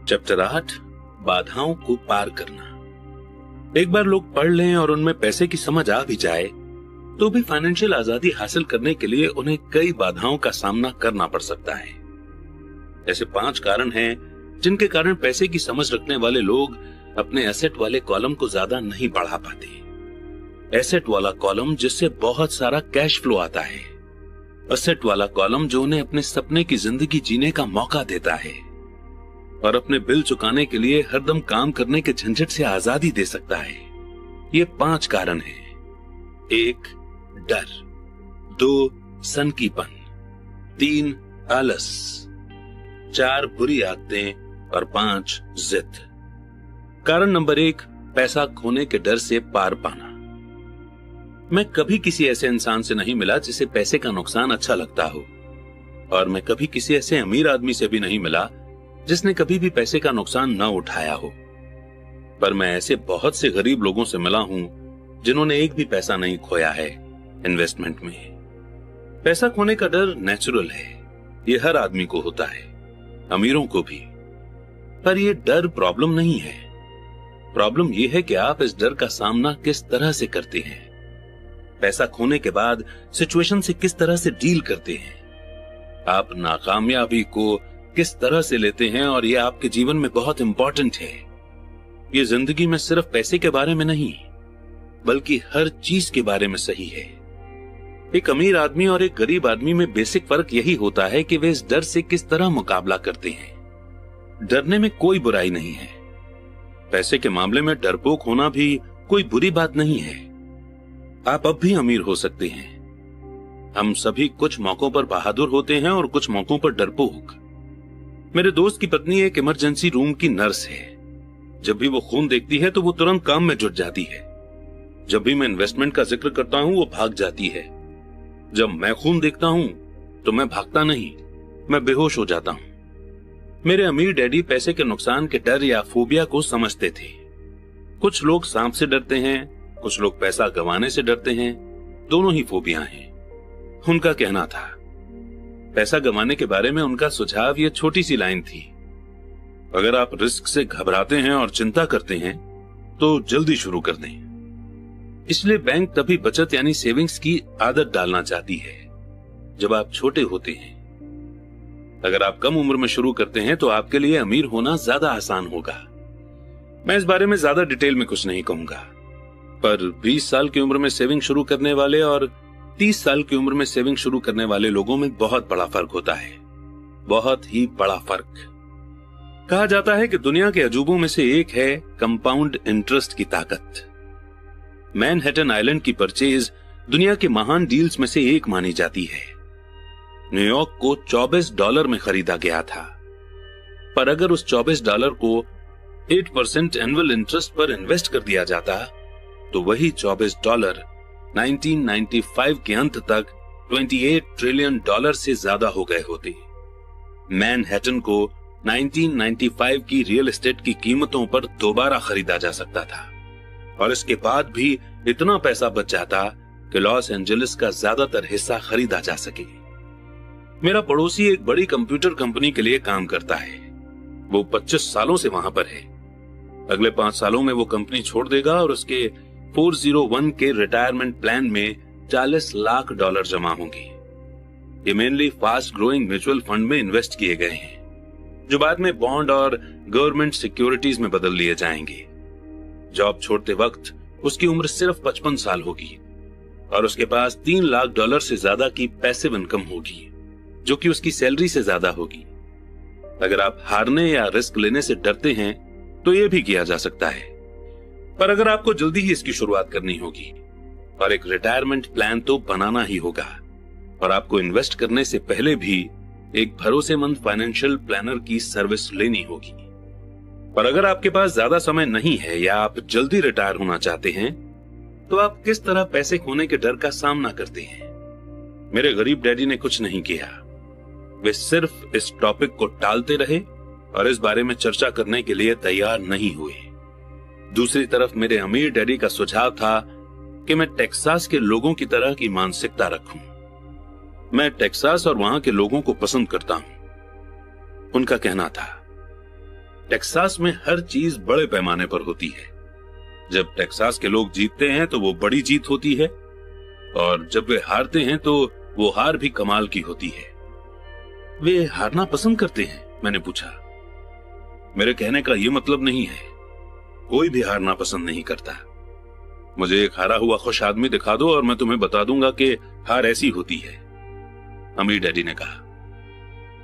Chapter 8, बाधाओं को पार करना। एक बार लोग पढ़ लें और उनमें पैसे की समझ आ भी जाए तो भी फाइनेंशियल आजादी हासिल करने के लिए उन्हें कई बाधाओं का सामना करना पड़ सकता है। ऐसे 5 कारण हैं जिनके कारण पैसे की समझ रखने वाले लोग अपने एसेट वाले कॉलम को ज्यादा नहीं बढ़ा पाते। एसेट वाला कॉलम जिससे बहुत सारा कैश फ्लो आता है, एसेट वाला कॉलम जो उन्हें अपने सपने की जिंदगी जीने का मौका देता है और अपने बिल चुकाने के लिए हरदम काम करने के झंझट से आजादी दे सकता है। ये 5 कारण हैं। 1, डर। 2, सनकीपन। 3, आलस। 4, बुरी आदतें और 5, जिद। कारण नंबर 1, पैसा खोने के डर से पार पाना। मैं कभी किसी ऐसे इंसान से नहीं मिला जिसे पैसे का नुकसान अच्छा लगता हो, और मैं कभी किसी ऐसे अमीर आदमी से भी नहीं मिला जिसने कभी भी पैसे का नुकसान न उठाया हो। पर मैं ऐसे बहुत से गरीब लोगों से मिला हूं जिन्होंने एक भी पैसा नहीं खोया है इन्वेस्टमेंट में। पैसा खोने का डर नेचुरल है, ये हर आदमी को होता है, अमीरों को भी। पर यह डर प्रॉब्लम नहीं है। प्रॉब्लम यह है कि आप इस डर का सामना किस तरह से करते हैं, पैसा खोने के बाद सिचुएशन से किस तरह से डील करते हैं, आप नाकामयाबी को किस तरह से लेते हैं। और यह आपके जीवन में बहुत इंपॉर्टेंट है। यह जिंदगी में सिर्फ पैसे के बारे में नहीं बल्कि हर चीज के बारे में सही है। एक अमीर आदमी और एक गरीब आदमी में बेसिक फर्क यही होता है कि वे इस डर से किस तरह मुकाबला करते हैं। डरने में कोई बुराई नहीं है। पैसे के मामले में डरपोक होना भी कोई बुरी बात नहीं है। आप अब भी अमीर हो सकते हैं। हम सभी कुछ मौकों पर बहादुर होते हैं और कुछ मौकों पर डरपोक। मेरे दोस्त की पत्नी एक इमरजेंसी रूम की नर्स है। जब भी वो खून देखती है तो वो तुरंत काम में जुट जाती है। जब भी मैं इन्वेस्टमेंट का जिक्र करता हूं वो भाग जाती है। जब मैं खून देखता हूं तो मैं भागता नहीं, मैं बेहोश हो जाता हूं। मेरे अमीर डैडी पैसे के नुकसान के डर या फोबिया को समझते थे। कुछ लोग सांप से डरते हैं, कुछ लोग पैसा गंवाने से डरते हैं। दोनों ही फोबिया हैं। उनका कहना था, पैसा गंवाने के बारे में उनका सुझाव यह छोटी सी लाइन थी, अगर आप रिस्क से घबराते हैं और चिंता करते हैं तो जल्दी शुरू कर दें। इसलिए बैंक तभी बचत यानी सेविंग्स की आदत डालना चाहती है जब आप छोटे होते हैं। अगर आप कम उम्र में शुरू करते हैं तो आपके लिए अमीर होना ज्यादा आसान होगा। मैं इस बारे में ज्यादा डिटेल में कुछ नहीं कहूंगा, पर 20 साल की उम्र में सेविंग शुरू करने वाले और 30 साल की उम्र में सेविंग शुरू करने वाले लोगों में बहुत बड़ा फर्क होता है, बहुत ही बड़ा फर्क। कहा जाता है कि दुनिया के अजूबों में से एक है कंपाउंड इंटरेस्ट की ताकत। मैनहट्टन आइलैंड की परचेज दुनिया के महान डील्स में से एक मानी जाती है। न्यूयॉर्क को $24 में खरीदा गया था, पर अगर उस $24 को 8% एनुअल इंटरेस्ट पर इन्वेस्ट कर दिया जाता तो वही $24 1995 के अंत तक $28 ट्रिलियन से ज्यादा हो गए होते। मैनहट्टन को 1995 की रियल एस्टेट की कीमतों पर दोबारा खरीदा जा सकता था और इसके बाद भी इतना पैसा बच जाता कि लॉस एंजलिस का ज्यादातर हिस्सा खरीदा जा सके। मेरा पड़ोसी एक बड़ी कंप्यूटर कंपनी के लिए काम करता है। वो 25 सालों से वहां पर है। अगले 5 सालों में वो कंपनी छोड़ देगा और उसके 401 के रिटायरमेंट प्लान में $40 लाख जमा होंगे। ये mainly fast growing mutual fund में इन्वेस्ट किए गए हैं जो बाद में बॉन्ड और गवर्नमेंट सिक्योरिटीज में बदल लिए जाएंगे। जॉब छोड़ते वक्त उसकी उम्र सिर्फ 55 साल होगी और उसके पास $3 लाख से ज्यादा की पैसिव इनकम होगी जो कि उसकी सैलरी से ज्यादा होगी। अगर आप हारने या रिस्क लेने से डरते हैं तो यह भी किया जा सकता है, पर अगर आपको जल्दी ही इसकी शुरुआत करनी होगी और एक रिटायरमेंट प्लान तो बनाना ही होगा और आपको इन्वेस्ट करने से पहले भी एक भरोसेमंद फाइनेंशियल प्लानर की सर्विस लेनी होगी। पर अगर आपके पास ज्यादा समय नहीं है या आप जल्दी रिटायर होना चाहते हैं तो आप किस तरह पैसे खोने के डर का सामना करते हैं? मेरे गरीब डैडी ने कुछ नहीं किया। वे सिर्फ इस टॉपिक को टालते रहे और इस बारे में चर्चा करने के लिए तैयार नहीं हुए। दूसरी तरफ मेरे अमीर डैडी का सुझाव था कि मैं टेक्सास के लोगों की तरह की मानसिकता रखूं। मैं टेक्सास और वहां के लोगों को पसंद करता हूं। उनका कहना था, टेक्सास में हर चीज बड़े पैमाने पर होती है। जब टेक्सास के लोग जीतते हैं तो वो बड़ी जीत होती है, और जब वे हारते हैं तो वो हार भी कमाल की होती है। वे हारना पसंद करते हैं? मैंने पूछा। मेरे कहने का यह मतलब नहीं है, कोई भी हारना पसंद नहीं करता। मुझे एक हारा हुआ खुश आदमी दिखा दो और मैं तुम्हें बता दूंगा कि हार ऐसी होती है, अमीर डैडी ने कहा।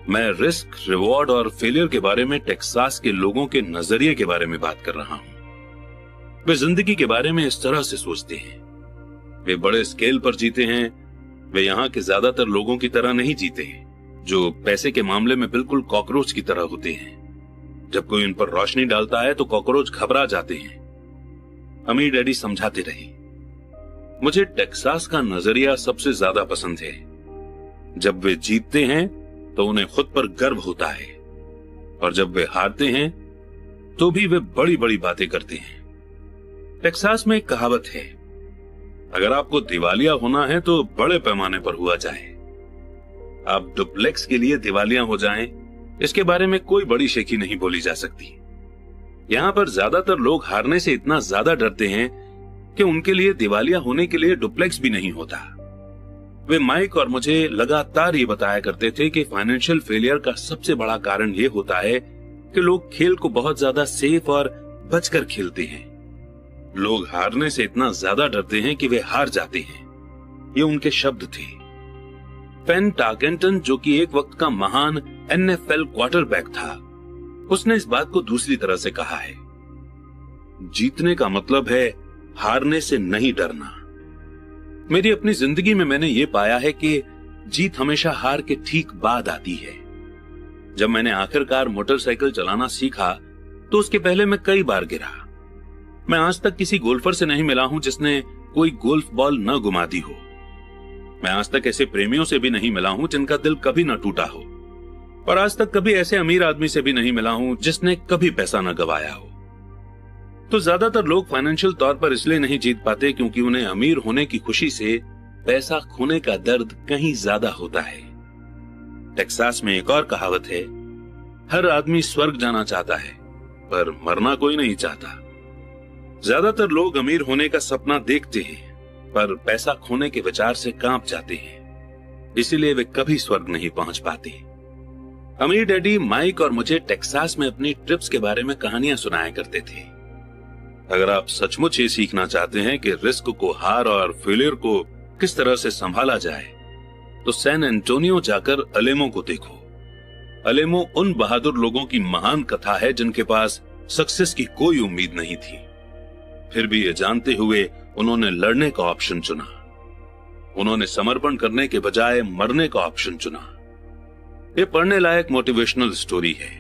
मैं रिस्क, रिवॉर्ड और फेलियर के बारे में टेक्सास के लोगों के नजरिए के बारे में बात कर रहा हूं। वे जिंदगी के बारे में इस तरह से सोचते हैं। वे बड़े स्केल पर जीते हैं। वे यहां के ज्यादातर लोगों की तरह नहीं जीते हैं, जो पैसे के मामले में बिल्कुल कॉकरोच की तरह होते हैं। जब कोई उन पर रोशनी डालता है तो कॉकरोच घबरा जाते हैं। अमीर डैडी समझाते रहे। मुझे टेक्सास का नजरिया सबसे ज्यादा पसंद है। जब वे जीतते हैं तो उन्हें खुद पर गर्व होता है, और जब वे हारते हैं तो भी वे बड़ी बड़ी बातें करते हैं। टेक्सास में एक कहावत है, अगर आपको दिवालिया होना है तो बड़े पैमाने पर हुआ जाए। आप डुप्लेक्स के लिए दिवालिया हो जाएं, इसके बारे में कोई बड़ी शेखी नहीं बोली जा सकती। यहां पर ज्यादातर लोग हारने से इतना ज्यादा डरते हैं कि उनके लिए दिवालिया होने के लिए डुप्लेक्स भी नहीं होता। वे माइक और मुझे लगातार ये बताया करते थे कि फाइनेंशियल फेलियर का सबसे बड़ा कारण ये होता है कि लोग खेल को बहुत ज्यादा सेफ और बचकर खेलते हैं। लोग हारने से इतना ज्यादा डरते हैं कि वे हार जाते हैं। ये उनके शब्द थे। पेन टार्केंटन, जो कि एक वक्त का महान NFL क्वार्टरबैक था, उसने इस बात को दूसरी तरह से कहा है, जीतने का मतलब है हारने से नहीं डरना। मेरी अपनी जिंदगी में मैंने ये पाया है कि जीत हमेशा हार के ठीक बाद आती है। जब मैंने आखिरकार मोटरसाइकिल चलाना सीखा तो उसके पहले मैं कई बार गिरा। मैं आज तक किसी गोल्फर से नहीं मिला हूं जिसने कोई गोल्फ बॉल न गुमा दी हो। मैं आज तक ऐसे प्रेमियों से भी नहीं मिला हूं जिनका दिल कभी न टूटा हो, और आज तक कभी ऐसे अमीर आदमी से भी नहीं मिला हूं जिसने कभी पैसा न गवाया हो। तो ज्यादातर लोग फाइनेंशियल तौर पर इसलिए नहीं जीत पाते क्योंकि उन्हें अमीर होने की खुशी से पैसा खोने का दर्द कहीं ज्यादा होता है। टेक्सास में एक और कहावत है, हर आदमी स्वर्ग जाना चाहता है पर मरना कोई नहीं चाहता। ज्यादातर लोग अमीर होने का सपना देखते हैं पर पैसा खोने के विचार से कांप जाते हैं, इसीलिए वे कभी स्वर्ग नहीं पहुंच पाते। अमीर डैडी माइक और मुझे टेक्सास में अपनी ट्रिप्स के बारे में कहानियां सुनाया करते थे। अगर आप सचमुच ये सीखना चाहते हैं कि रिस्क को, हार और फेलियर को किस तरह से संभाला जाए, तो सैन एंटोनियो जाकर अलेमो को देखो। अलेमो उन बहादुर लोगों की महान कथा है जिनके पास सक्सेस की कोई उम्मीद नहीं थी, फिर भी ये जानते हुए उन्होंने लड़ने का ऑप्शन चुना। उन्होंने समर्पण करने के बजाय मरने का ऑप्शन चुना। ये पढ़ने लायक मोटिवेशनल स्टोरी है।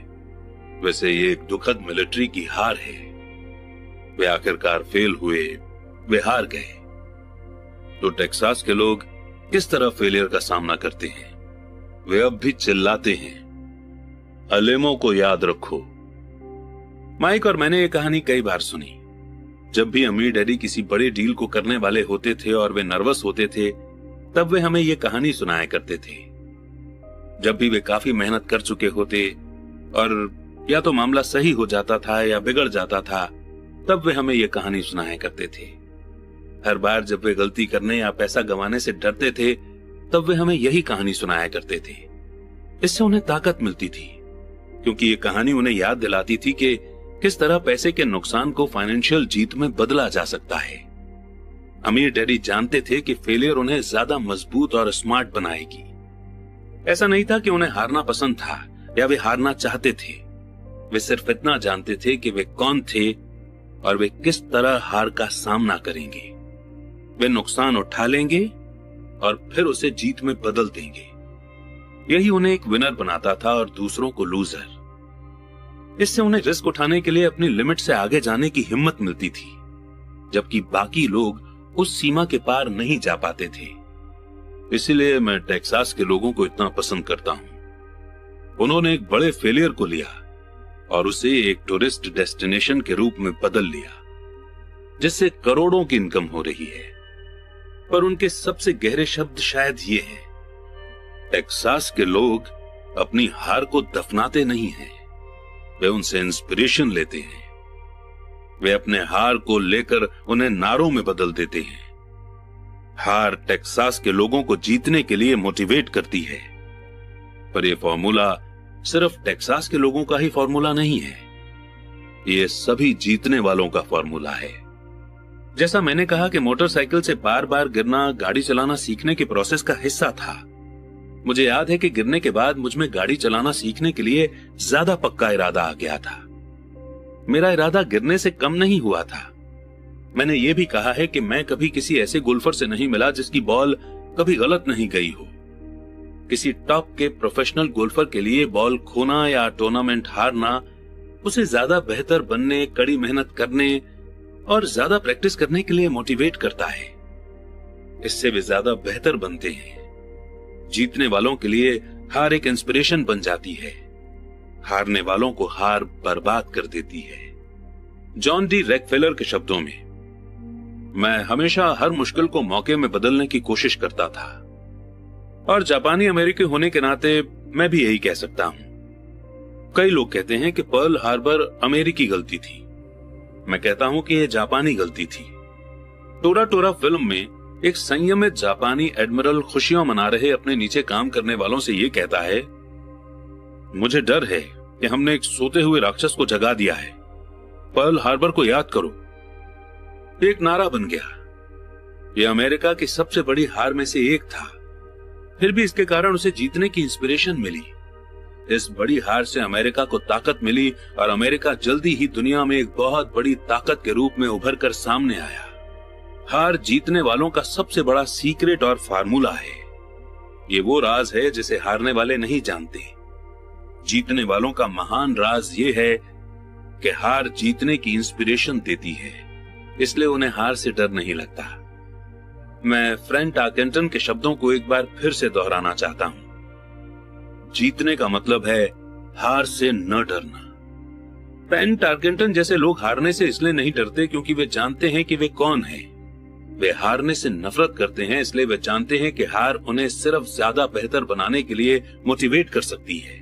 वैसे ये एक दुखद मिलिट्री की हार है। वे आखिरकार फेल हुए, वे हार गए। तो टेक्सास के लोग किस तरह फेलियर का सामना करते हैं? वे अब भी चिल्लाते हैं, अलेमो को याद रखो। माइक और मैंने ये कहानी कई बार सुनी। जब भी अमीर डैडी किसी बड़े डील को करने वाले होते थे और वे नर्वस होते थे, तब वे हमें ये कहानी सुनाया करते थे। जब भी वे काफी मेहनत कर चुके होते और या तो मामला सही हो जाता था या बिगड़ जाता था, तब वे हमें ये कहानी सुनाया करते थे। हर बार जब वे गलती करने या पैसा गंवाने से डरते थे, तब वे हमें यही कहानी सुनाया करते थे। इससे उन्हें ताकत मिलती थी, क्योंकि ये कहानी उन्हें याद दिलाती थी कि किस तरह पैसे के नुकसान को फाइनेंशियल जीत में बदला जा सकता है। अमीर डैडी जानते थे कि फेलियर उन्हें ज्यादा मजबूत और स्मार्ट बनाएगी। ऐसा नहीं था कि उन्हें हारना पसंद था या वे हारना चाहते थे। वे सिर्फ इतना जानते थे कि वे कौन थे और वे किस तरह हार का सामना करेंगे। वे नुकसान उठा लेंगे और फिर उसे जीत में बदल देंगे। यही उन्हें एक विनर बनाता था और दूसरों को लूजर। इससे उन्हें रिस्क उठाने के लिए अपनी लिमिट से आगे जाने की हिम्मत मिलती थी, जबकि बाकी लोग उस सीमा के पार नहीं जा पाते थे। इसीलिए मैं टेक्सास के लोगों को इतना पसंद करता हूं। उन्होंने एक बड़े फेलियर को लिया और उसे एक टूरिस्ट डेस्टिनेशन के रूप में बदल लिया, जिससे करोड़ों की इनकम हो रही है। पर उनके सबसे गहरे शब्द शायद ये हैं, टेक्सास के लोग अपनी हार को दफनाते नहीं हैं, वे उनसे इंस्पिरेशन लेते हैं। वे अपने हार को लेकर उन्हें नारों में बदल देते हैं। हार टेक्सास के लोगों को जीतने के लिए मोटिवेट करती है, पर यह फॉर्मूला सिर्फ टेक्सास के लोगों का ही फॉर्मूला नहीं है, यह सभी जीतने वालों का फॉर्मूला है। जैसा मैंने कहा कि मोटरसाइकिल से बार बार गिरना गाड़ी चलाना सीखने के प्रोसेस का हिस्सा था। मुझे याद है कि गिरने के बाद मुझ में गाड़ी चलाना सीखने के लिए ज्यादा पक्का इरादा आ गया था। मेरा इरादा गिरने से कम नहीं हुआ था। मैंने यह भी कहा है कि मैं कभी किसी ऐसे गोल्फर से नहीं मिला जिसकी बॉल कभी गलत नहीं गई हो। किसी टॉप के प्रोफेशनल गोल्फर के लिए बॉल खोना या टूर्नामेंट हारना उसे ज्यादा बेहतर बनने, कड़ी मेहनत करने और ज्यादा प्रैक्टिस करने के लिए मोटिवेट करता है। इससे वे ज्यादा बेहतर बनते हैं। जीतने वालों के लिए हार एक इंस्पिरेशन बन जाती है, हारने वालों को हार बर्बाद कर देती है। जॉन डी रॉकफेलर के शब्दों में, मैं हमेशा हर मुश्किल को मौके में बदलने की कोशिश करता था, और जापानी अमेरिकी होने के नाते मैं भी यही कह सकता हूं। कई लोग कहते हैं कि पर्ल हार्बर अमेरिकी गलती थी। मैं कहता हूं कि यह जापानी गलती थी। टोरा टोरा फिल्म में एक संयमित जापानी एडमिरल खुशियां मना रहे अपने नीचे काम करने वालों से यह कहता है, मुझे डर है कि हमने एक सोते हुए राक्षस को जगा दिया है, पर्ल हार्बर को याद करो। एक नारा बन गया। यह अमेरिका की सबसे बड़ी हार में से एक था, फिर भी इसके कारण उसे जीतने की इंस्पिरेशन मिली। इस बड़ी हार से अमेरिका को ताकत मिली और अमेरिका जल्दी ही दुनिया में एक बहुत बड़ी ताकत के रूप में उभर कर सामने आया। हार जीतने वालों का सबसे बड़ा सीक्रेट और फार्मूला है। ये वो राज है जिसे हारने वाले नहीं जानते। जीतने वालों का महान राज ये है कि हार जीतने की इंस्पिरेशन देती है, इसलिए उन्हें हार से डर नहीं लगता। मैं फ्रैंक टार्केंटन के शब्दों को एक बार फिर से दोहराना चाहता हूं। जीतने का मतलब है हार से न डरना। फ्रैंक टार्केंटन जैसे लोग हारने से इसलिए नहीं डरते क्योंकि वे जानते हैं कि वे कौन हैं। वे हारने से नफरत करते हैं इसलिए वे जानते हैं कि हार उन्हें सिर्फ ज्यादा बेहतर बनाने के लिए मोटिवेट कर सकती है।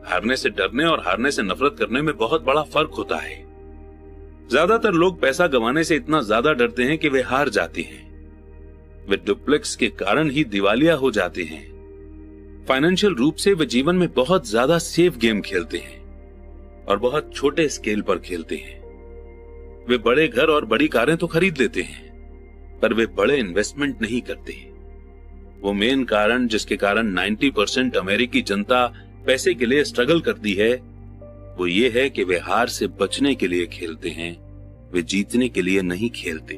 हारने से डरने और हारने से नफरत करने में बहुत बड़ा फर्क होता है। ज्यादातर लोग पैसा गंवाने से इतना ज्यादा डरते हैं कि वे हार जाते हैं। वे डुप्लेक्स के कारण ही दिवालिया हो जाते हैं। फाइनेंशियल रूप से वे जीवन में बहुत ज्यादा सेफ गेम खेलते हैं और बहुत छोटे स्केल पर खेलते हैं। वे बड़े घर और बड़ी कारें तो खरीद लेते हैं, पर वे बड़े इन्वेस्टमेंट नहीं करते। वो मेन कारण जिसके कारण 90% अमेरिकी जनता पैसे के लिए स्ट्रगल करती है, वो ये है कि वे हार से बचने के लिए खेलते हैं, वे जीतने के लिए नहीं खेलते।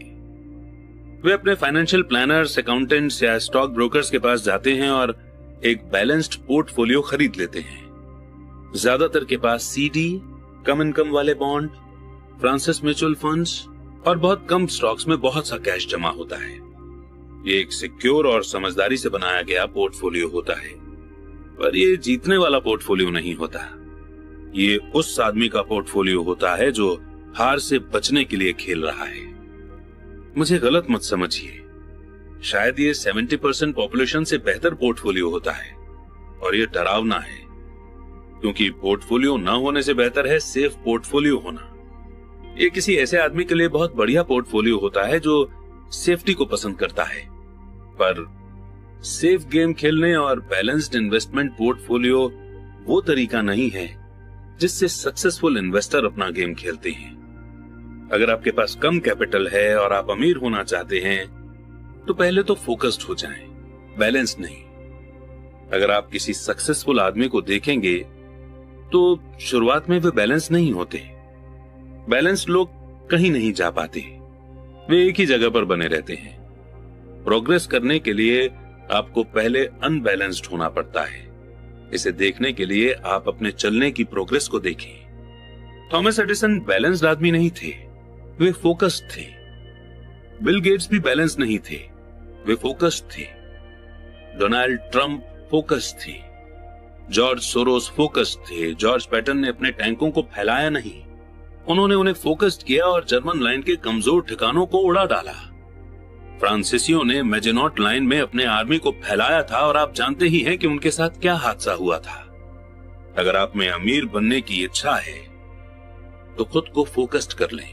वे अपने फाइनेंशियल प्लानर्स, अकाउंटेंट्स या स्टॉक ब्रोकर्स के पास जाते हैं और एक बैलेंस्ड पोर्टफोलियो खरीद लेते हैं। ज्यादातर के पास सीडी, कम इनकम वाले बॉन्ड, फ्रांसिस म्यूचुअल फंड्स और बहुत कम स्टॉक्स में बहुत सा कैश जमा होता है। ये एक सिक्योर और समझदारी से बनाया गया पोर्टफोलियो होता है, पर ये जीतने वाला पोर्टफोलियो नहीं होता। ये उस आदमी का पोर्टफोलियो होता है जो हार से बचने के लिए खेल रहा है। मुझे गलत मत समझिए, शायद ये 70% पॉपुलेशन से बेहतर पोर्टफोलियो होता है और ये डरावना है, क्योंकि पोर्टफोलियो ना होने से बेहतर है सेफ पोर्टफोलियो होना। ये किसी ऐसे आदमी के लिए बहुत बढ़िया पोर्टफोलियो होता है जो सेफ्टी को पसंद करता है, पर सेफ गेम खेलने और बैलेंस्ड इन्वेस्टमेंट पोर्टफोलियो वो तरीका नहीं है जिससे सक्सेसफुल इन्वेस्टर अपना गेम खेलते हैं। अगर आपके पास कम कैपिटल है और आप अमीर होना चाहते हैं तो पहले तो फोकस्ड हो जाएं, बैलेंस्ड नहीं। अगर आप किसी सक्सेसफुल आदमी को देखेंगे तो शुरुआत में वे बैलेंस नहीं होते। बैलेंस्ड लोग कहीं नहीं जा पाते, वे एक ही जगह पर बने रहते हैं। प्रोग्रेस करने के लिए आपको पहले अनबैलेंस्ड होना पड़ता है। इसे देखने के लिए आप अपने चलने की प्रोग्रेस को देखें। थॉमस एडिसन बैलेंस्ड आदमी नहीं थे, वे फोकस्ड थे। बिल गेट्स भी बैलेंस नहीं थे, वे फोकस्ड थे। डोनाल्ड ट्रंप फोकस्ड थे। जॉर्ज सोरोस फोकस्ड थे। जॉर्ज पैटन ने अपने टैंकों को फैलाया नहीं, उन्होंने उन्हें फोकस्ड किया और जर्मन लाइन के कमजोर ठिकानों को उड़ा डाला। फ्रांसीसियों ने मेजेनॉट लाइन में अपने आर्मी को फैलाया था और आप जानते ही हैं कि उनके साथ क्या हादसा हुआ था। अगर आप में अमीर बनने की इच्छा है तो खुद को फोकस्ड कर लें।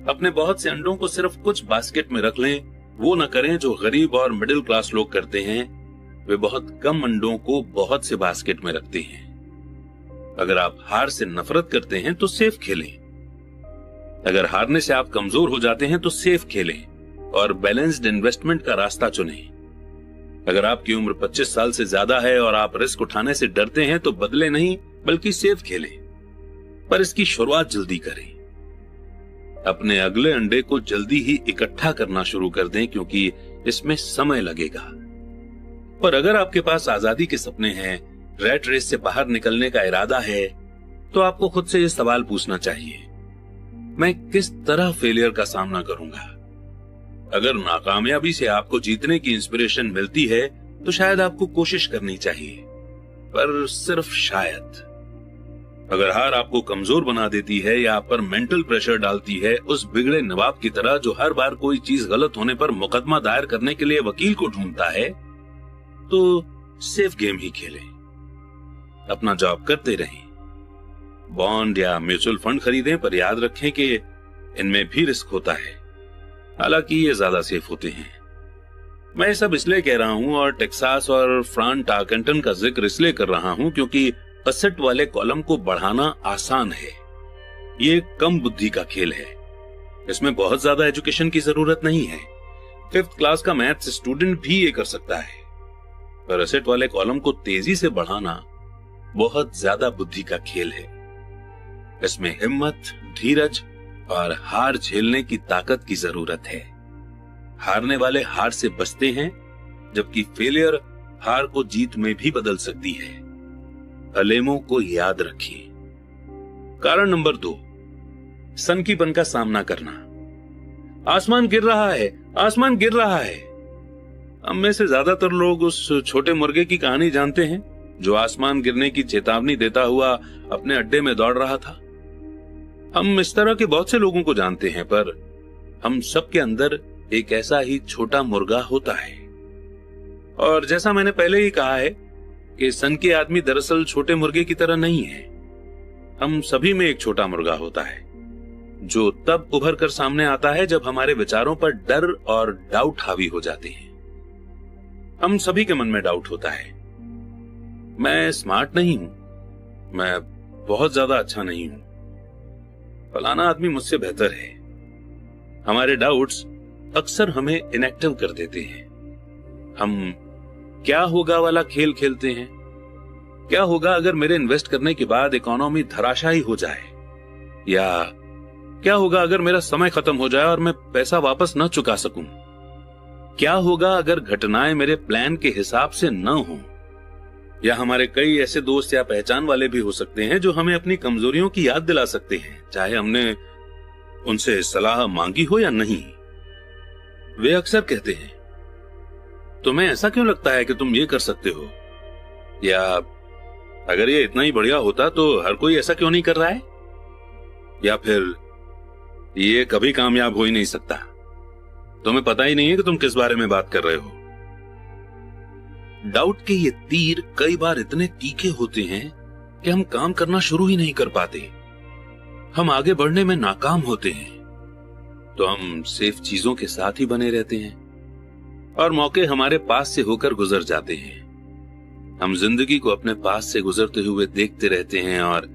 अपने बहुत से अंडों को सिर्फ कुछ बास्केट में रख लें। वो न करें जो गरीब और मिडिल क्लास लोग करते हैं, वे बहुत कम अंडों को बहुत से बास्केट में रखते हैं। अगर आप हार से नफरत करते हैं तो सेफ खेलें। अगर हारने से आप कमजोर हो जाते हैं तो सेफ खेलें और बैलेंस्ड इन्वेस्टमेंट का रास्ता चुनें। अगर आपकी उम्र 25 साल से ज्यादा है और आप रिस्क उठाने से डरते हैं तो बदले नहीं बल्कि सेफ खेलें, पर इसकी शुरुआत जल्दी करें। अपने अगले अंडे को जल्दी ही इकट्ठा करना शुरू कर दें क्योंकि इसमें समय लगेगा। पर अगर आपके पास आजादी के सपने हैं, रैट रेस से बाहर निकलने का इरादा है, तो आपको खुद से यह सवाल पूछना चाहिए, मैं किस तरह फेलियर का सामना करूंगा? अगर नाकामयाबी से आपको जीतने की इंस्पिरेशन मिलती है तो शायद आपको कोशिश करनी चाहिए, पर सिर्फ शायद। अगर हार आपको कमजोर बना देती है या आप पर मेंटल प्रेशर डालती है, उस बिगड़े नवाब की तरह जो हर बार कोई चीज गलत होने पर मुकदमा दायर करने के लिए वकील को ढूंढता है, तो सेफ गेम ही खेलें। अपना जॉब करते रहें, बॉन्ड या म्यूचुअल फंड खरीदें, पर याद रखें कि इनमें भी रिस्क होता है, हालांकि ये ज्यादा सेफ होते हैं। मैं ये सब इसलिए कह रहा हूं और टेक्सास और फ्रांट टार्केंटन का जिक्र इसलिए कर रहा हूं क्योंकि असेट वाले कॉलम को बढ़ाना आसान है। ये कम बुद्धि का खेल है, इसमें बहुत ज्यादा एजुकेशन की जरूरत नहीं है। 5th क्लास का मैथ्स स्टूडेंट भी ये कर सकता है, पर असेट वाले कॉलम को तेजी से बढ़ाना बहुत ज्यादा बुद्धि का खेल है। इसमें हिम्मत, धीरज और हार झेलने की ताकत की जरूरत है। हारने वाले हार से बचते हैं, जबकि फेलियर हार को जीत में भी बदल सकती है। अलेमों को याद रखिए। कारण नंबर 2, सनकीपन का सामना करना। आसमान गिर रहा है, आसमान गिर रहा है। हम में से ज्यादातर लोग उस छोटे मुर्गे की कहानी जानते हैं जो आसमान गिरने की चेतावनी देता हुआ अपने अड्डे में दौड़ रहा था। हम इस तरह के बहुत से लोगों को जानते हैं, पर हम सबके अंदर एक ऐसा ही छोटा मुर्गा होता है। और जैसा मैंने पहले ही कहा है कि सन के आदमी दरअसल छोटे मुर्गे की तरह नहीं है। हम सभी में एक छोटा मुर्गा होता है जो तब उभर कर सामने आता है जब हमारे विचारों पर डर और डाउट हावी हो जाते हैं। हम सभी के मन में डाउट होता है, मैं स्मार्ट नहीं हूं, मैं बहुत ज्यादा अच्छा नहीं हूं, फलाना आदमी मुझसे बेहतर है। हमारे डाउट्स अक्सर हमें इनएक्टिव कर देते हैं। हम क्या होगा वाला खेल खेलते हैं। क्या होगा अगर मेरे इन्वेस्ट करने के बाद इकोनॉमी धराशायी हो जाए, या क्या होगा अगर मेरा समय खत्म हो जाए और मैं पैसा वापस न चुका सकूं। क्या होगा अगर घटनाएं मेरे प्लान के हिसाब से न हो। या हमारे कई ऐसे दोस्त या पहचान वाले भी हो सकते हैं जो हमें अपनी कमजोरियों की याद दिला सकते हैं, चाहे हमने उनसे सलाह मांगी हो या नहीं। वे अक्सर कहते हैं, तुम्हें ऐसा क्यों लगता है कि तुम ये कर सकते हो, या अगर ये इतना ही बढ़िया होता तो हर कोई ऐसा क्यों नहीं कर रहा है, या फिर ये कभी कामयाब हो ही नहीं सकता, तुम्हें पता ही नहीं है कि तुम किस बारे में बात कर रहे हो। डाउट के ये तीर कई बार इतने तीखे होते हैं कि हम काम करना शुरू ही नहीं कर पाते। हम आगे बढ़ने में नाकाम होते हैं, तो हम सेफ चीजों के साथ ही बने रहते हैं और मौके हमारे पास से होकर गुजर जाते हैं। हम जिंदगी को अपने पास से गुजरते हुए देखते रहते हैं और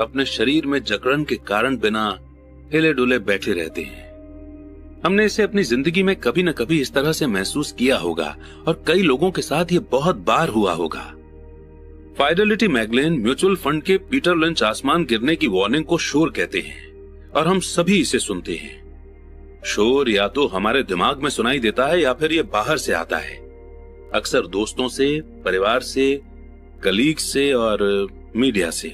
अपने शरीर में जकड़न के कारण बिना हिले डुले बैठे रहते हैं। हमने इसे अपनी जिंदगी में कभी न कभी इस तरह से महसूस किया होगा और कई लोगों के साथ ये बहुत बार हुआ होगा। फाइडेलिटी मैगलेन म्यूचुअल फंड के पीटर लिंच आसमान गिरने की वार्निंग को शोर कहते हैं और हम सभी इसे सुनते हैं। शोर या तो हमारे दिमाग में सुनाई देता है या फिर ये बाहर से आता है, अक्सर दोस्तों से, परिवार से, कलीग से और मीडिया से।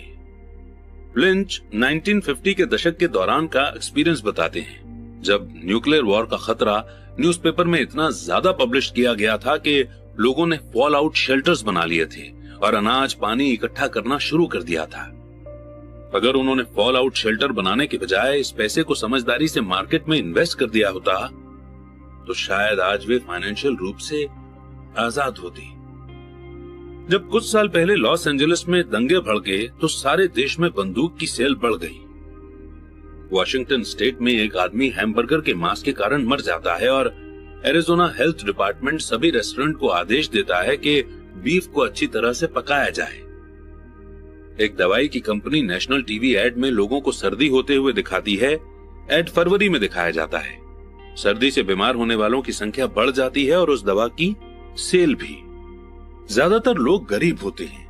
लिंच 1950 के दशक के दौरान का एक्सपीरियंस बताते हैं, जब न्यूक्लियर वॉर का खतरा न्यूज़पेपर में इतना ज्यादा पब्लिश किया गया था कि लोगों ने फॉल आउट शेल्टर्स बना लिए थे और अनाज पानी इकट्ठा करना शुरू कर दिया था। अगर उन्होंने फॉल आउट शेल्टर बनाने के बजाय इस पैसे को समझदारी से मार्केट में इन्वेस्ट कर दिया होता तो शायद आज वे फाइनेंशियल रूप से आजाद होती। 1930 के दशक के दौरान का एक्सपीरियंस बताते हैं, जब न्यूक्लियर वॉर का खतरा न्यूज़पेपर में इतना ज्यादा पब्लिश किया गया था कि लोगों ने फॉल आउट शेल्टर्स बना लिए थे और अनाज पानी इकट्ठा करना शुरू कर दिया था। अगर उन्होंने फॉल आउट शेल्टर बनाने के बजाय इस पैसे को समझदारी से मार्केट में इन्वेस्ट कर दिया होता तो शायद आज वे फाइनेंशियल रूप से आजाद होती। जब कुछ साल पहले लॉस एंजलिस में दंगे भड़के तो सारे देश में बंदूक की सेल बढ़ गई। वॉशिंगटन स्टेट में एक आदमी हैमबर्गर के मांस के कारण मर जाता है और एरिजोना हेल्थ डिपार्टमेंट सभी रेस्टोरेंट को आदेश देता है कि बीफ को अच्छी तरह से पकाया जाए। एक दवाई की कंपनी नेशनल टीवी एड में लोगों को सर्दी होते हुए दिखाती है। एड फरवरी में दिखाया जाता है। सर्दी से बीमार होने वालों की संख्या बढ़ जाती है और उस दवा की सेल भी। ज्यादातर लोग गरीब होते हैं,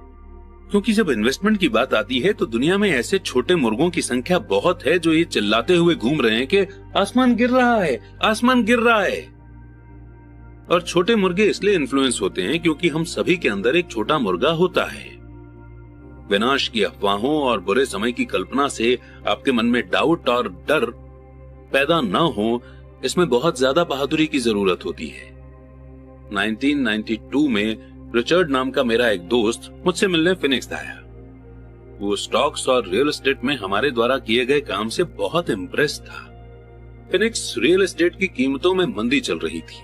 क्योंकि जब इन्वेस्टमेंट की बात आती है तो दुनिया में ऐसे छोटे मुर्गों की संख्या बहुत है जो ये चिल्लाते हुए घूम रहे हैं कि आसमान गिर रहा है, आसमान गिर रहा है। और छोटे मुर्गे इसलिए इन्फ्लुएंस होते हैं क्योंकि हम सभी के अंदर एक छोटा मुर्गा होता है। विनाश की अफवाहों और बुरे समय की कल्पना से आपके मन में डाउट और डर पैदा न हो, इसमें बहुत ज्यादा बहादुरी की जरूरत होती है। 1992 में रिचर्ड नाम का मेरा एक दोस्त मुझसे मिलने फिनिक्स आया। वो स्टॉक्स और रियल एस्टेट में हमारे द्वारा किए गए काम से बहुत इम्प्रेस था। फिनिक्स रियल एस्टेट की कीमतों में मंदी चल रही थी।